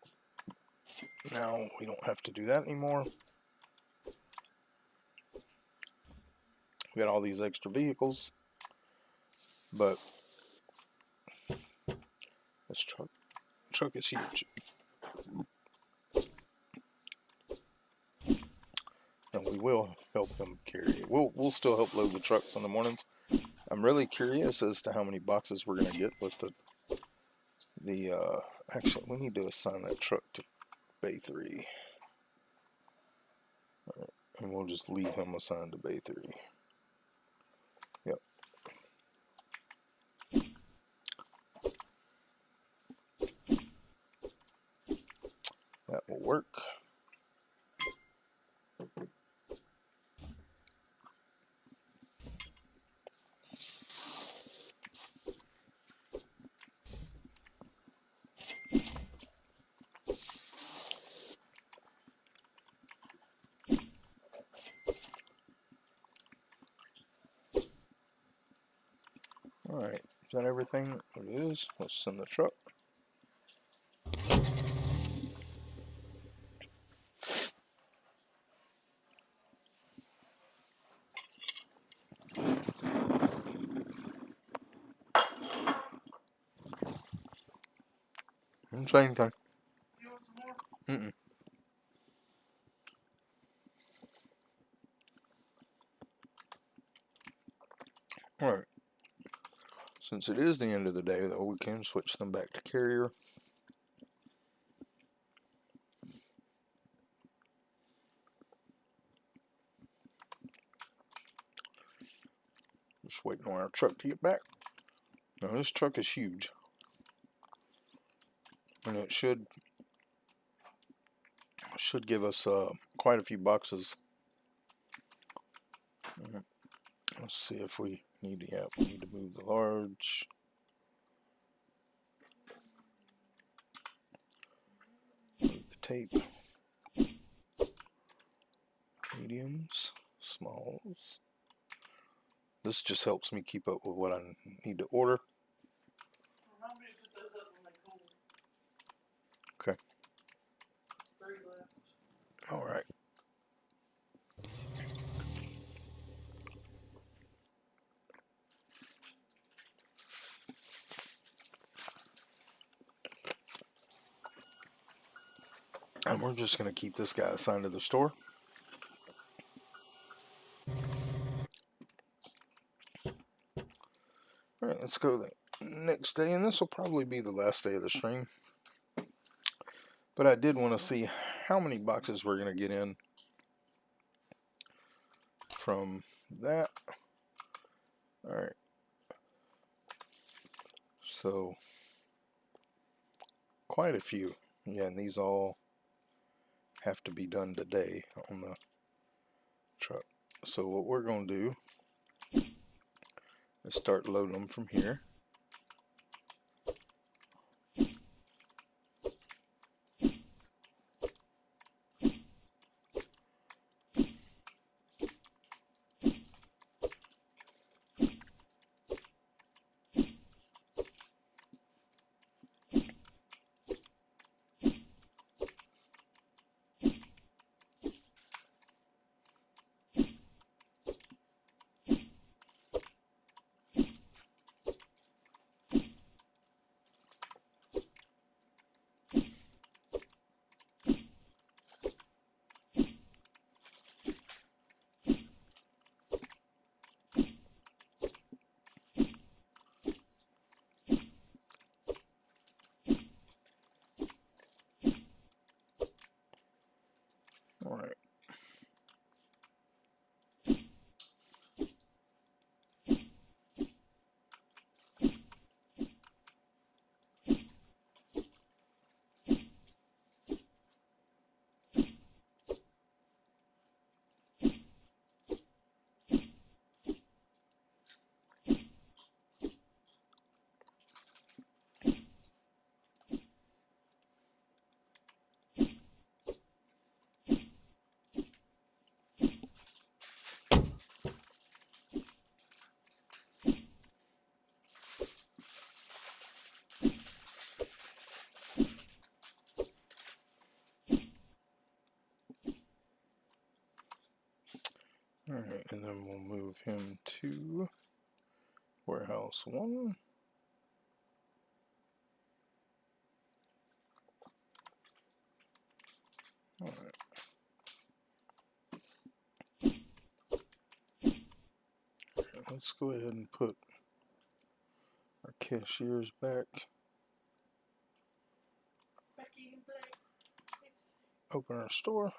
Now we don't have to do that anymore. We got all these extra vehicles, but this truck is huge. And we will help them carry it. We'll still help load the trucks in the mornings. I'm really curious as to how many boxes we're gonna get with the, actually, we need to assign that truck to Bay 3. Alright, and we'll just leave him assigned to Bay 3. Yep. That will work. Alright, is that everything? It is. Let's send the truck. Didn't say anything. You want some more? Mm-mm. Alright. Since it is the end of the day, though, we can switch them back to carrier. Just waiting on our truck to get back. Now, this truck is huge. And it should give us quite a few boxes. Let's see if we need to, yeah, we need to move the large. Move the tape. Mediums, smalls. This just helps me keep up with what I need to order. Remind me to put those up when they cool. Okay. 3 left. Alright. And we're just going to keep this guy assigned to the store. Alright, let's go to the next day, and this will probably be the last day of the stream. But I did want to see how many boxes we're going to get in from that. Alright. So, quite a few. Yeah, and these all have to be done today on the truck. So what we're going to do is start loading them from here. Alright. Alright, and then we'll move him to warehouse 1. Alright. Let's go ahead and put our cashiers back. open our store.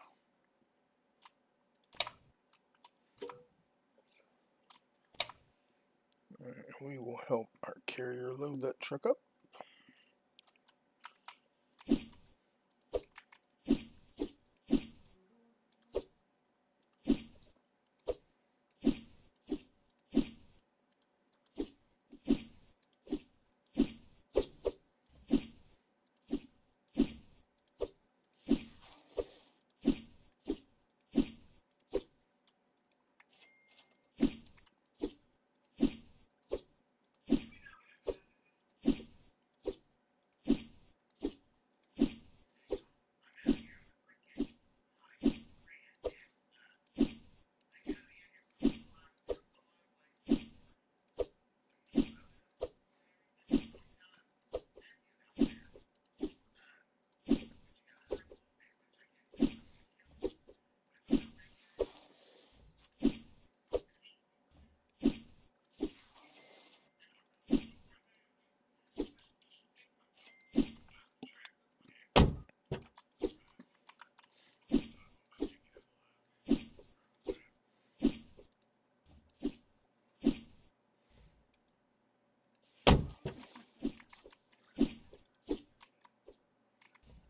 And we will help our carrier load that truck up.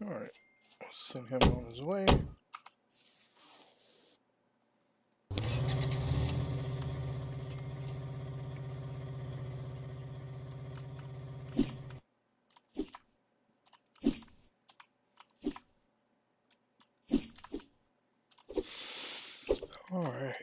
Alright, send him on his way. Alright.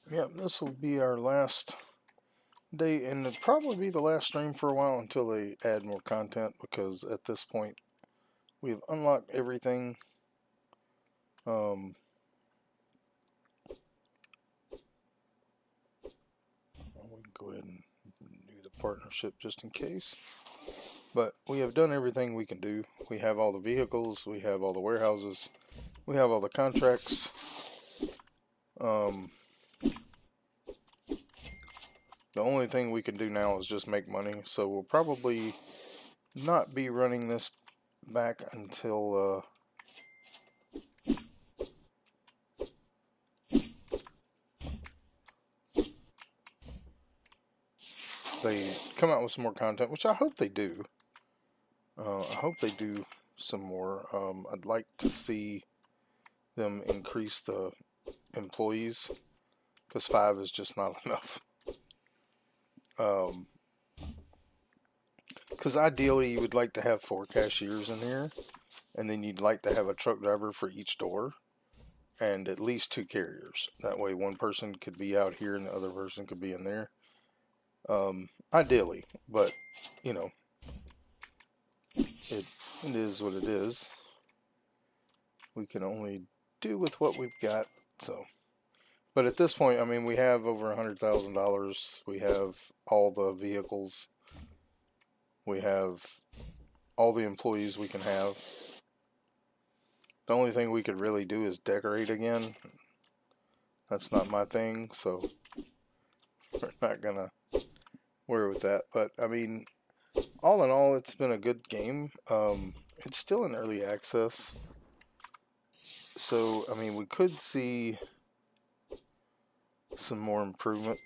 Yep, this will be our last day, and it'll probably be the last stream for a while until they add more content, because at this point we've unlocked everything. We can go ahead and do the partnership just in case. But we have done everything we can do. We have all the vehicles, we have all the warehouses, we have all the contracts. The only thing we can do now is just make money, so we'll probably not be running this back until they come out with some more content, which I hope they do. I hope they do some more. I'd like to see them increase the employees, because 5 is just not enough. Because ideally you would like to have 4 cashiers in here, and then you'd like to have a truck driver for each door, and at least 2 carriers. That way one person could be out here and the other person could be in there. Ideally, but you know, it is what it is. We can only do with what we've got. So, but at this point, I mean, we have over $100,000. We have all the vehicles. We have all the employees we can have. The only thing we could really do is decorate again. That's not my thing, so we're not gonna worry with that. But I mean, all in all, it's been a good game. It's still in early access, so I mean, we could see some more improvement.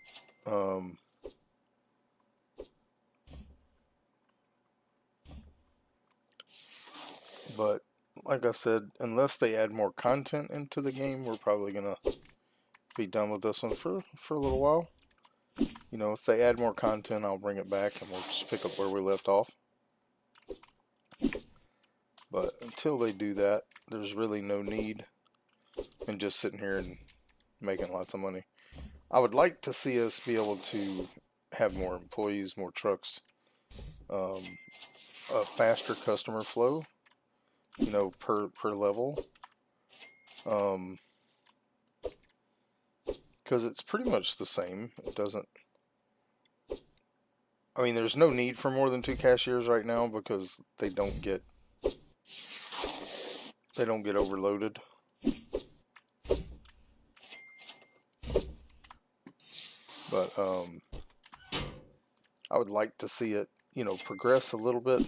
But like I said, unless they add more content into the game, we're probably gonna be done with this one for a little while. You know, if they add more content, I'll bring it back and we'll just pick up where we left off. But until they do that, there's really no need in just sitting here and making lots of money. I would like to see us be able to have more employees, more trucks, um, a faster customer flow, you know, per level. Because it's pretty much the same. It doesn't. I mean, there's no need for more than 2 cashiers right now because they don't get overloaded. But I would like to see it, you know, progress a little bit.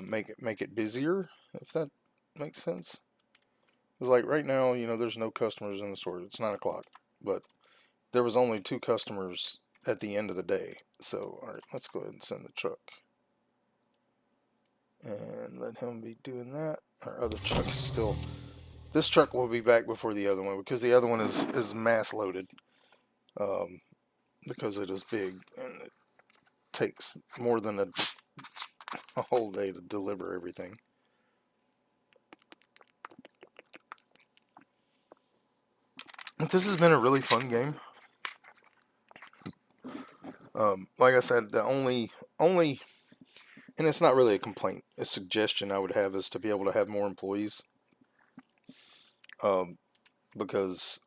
Make it busier, if that makes sense. Because like right now, you know, there's no customers in the store. It's 9 o'clock, but there was only 2 customers at the end of the day. So, all right, let's go ahead and send the truck. And let him be doing that. Our other truck is still... This truck will be back before the other one because the other one is mass loaded. Because it is big and it takes more than a whole day to deliver everything. But this has been a really fun game. Like I said, the only, and it's not really a complaint, a suggestion I would have is to be able to have more employees. Because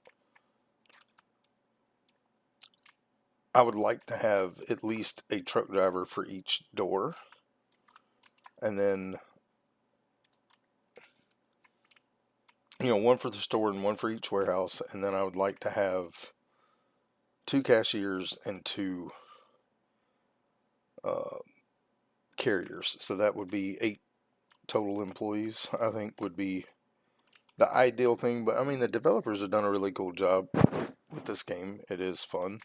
I would like to have at least a truck driver for each door. And then, you know, one for the store and one for each warehouse. And then I would like to have 2 cashiers and 2 carriers. So that would be 8 total employees, I think would be the ideal thing. But I mean, the developers have done a really cool job with this game. It is fun.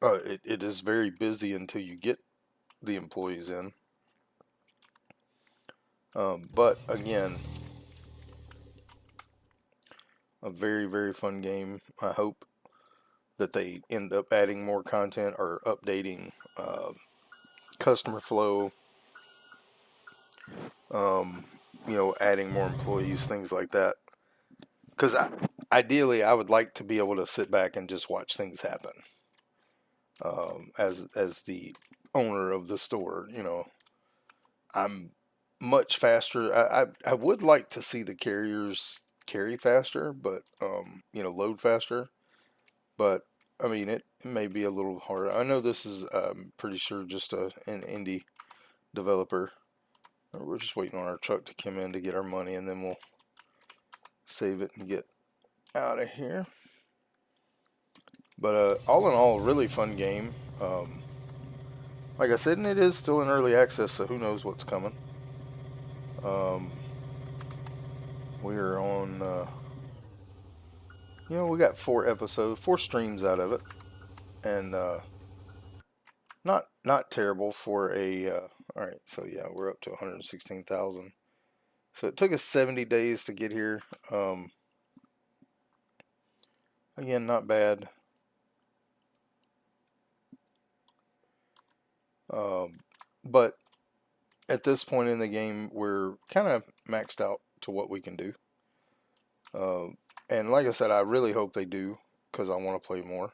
It is very busy until you get the employees in. But again, a very, very fun game. I hope that they end up adding more content or updating customer flow, you know, adding more employees, things like that. Because ideally, I would like to be able to sit back and just watch things happen. As the owner of the store, you know, I'm much faster. I would like to see the carriers carry faster, but you know, load faster. But I mean, it may be a little harder. I know this is pretty sure just an indie developer. We're just waiting on our truck to come in to get our money, and then we'll save it and get out of here. But all in all, really fun game. Like I said, and it is still in early access, so who knows what's coming. We're on, you know, we got 4 episodes, 4 streams out of it, and not terrible for a. All right, so yeah, we're up to 116,000. So it took us 70 days to get here. Again, not bad. But at this point in the game, we're kind of maxed out to what we can do. And like I said, I really hope they do, because I want to play more.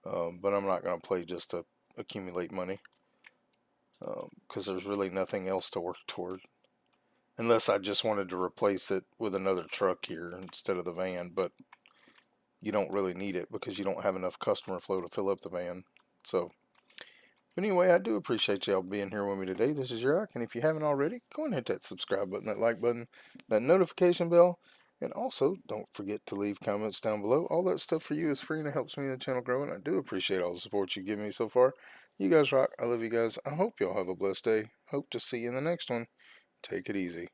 But I'm not going to play just to accumulate money, because there's really nothing else to work toward. Unless I just wanted to replace it with another truck here instead of the van. But you don't really need it because you don't have enough customer flow to fill up the van. So, but anyway, I do appreciate y'all being here with me today. This is Yurok, and if you haven't already, go and hit that subscribe button, that like button, that notification bell, and also don't forget to leave comments down below. All that stuff for you is free and it helps me and the channel grow, and I do appreciate all the support you give me so far. You guys rock. I love you guys. I hope y'all have a blessed day. Hope to see you in the next one. Take it easy.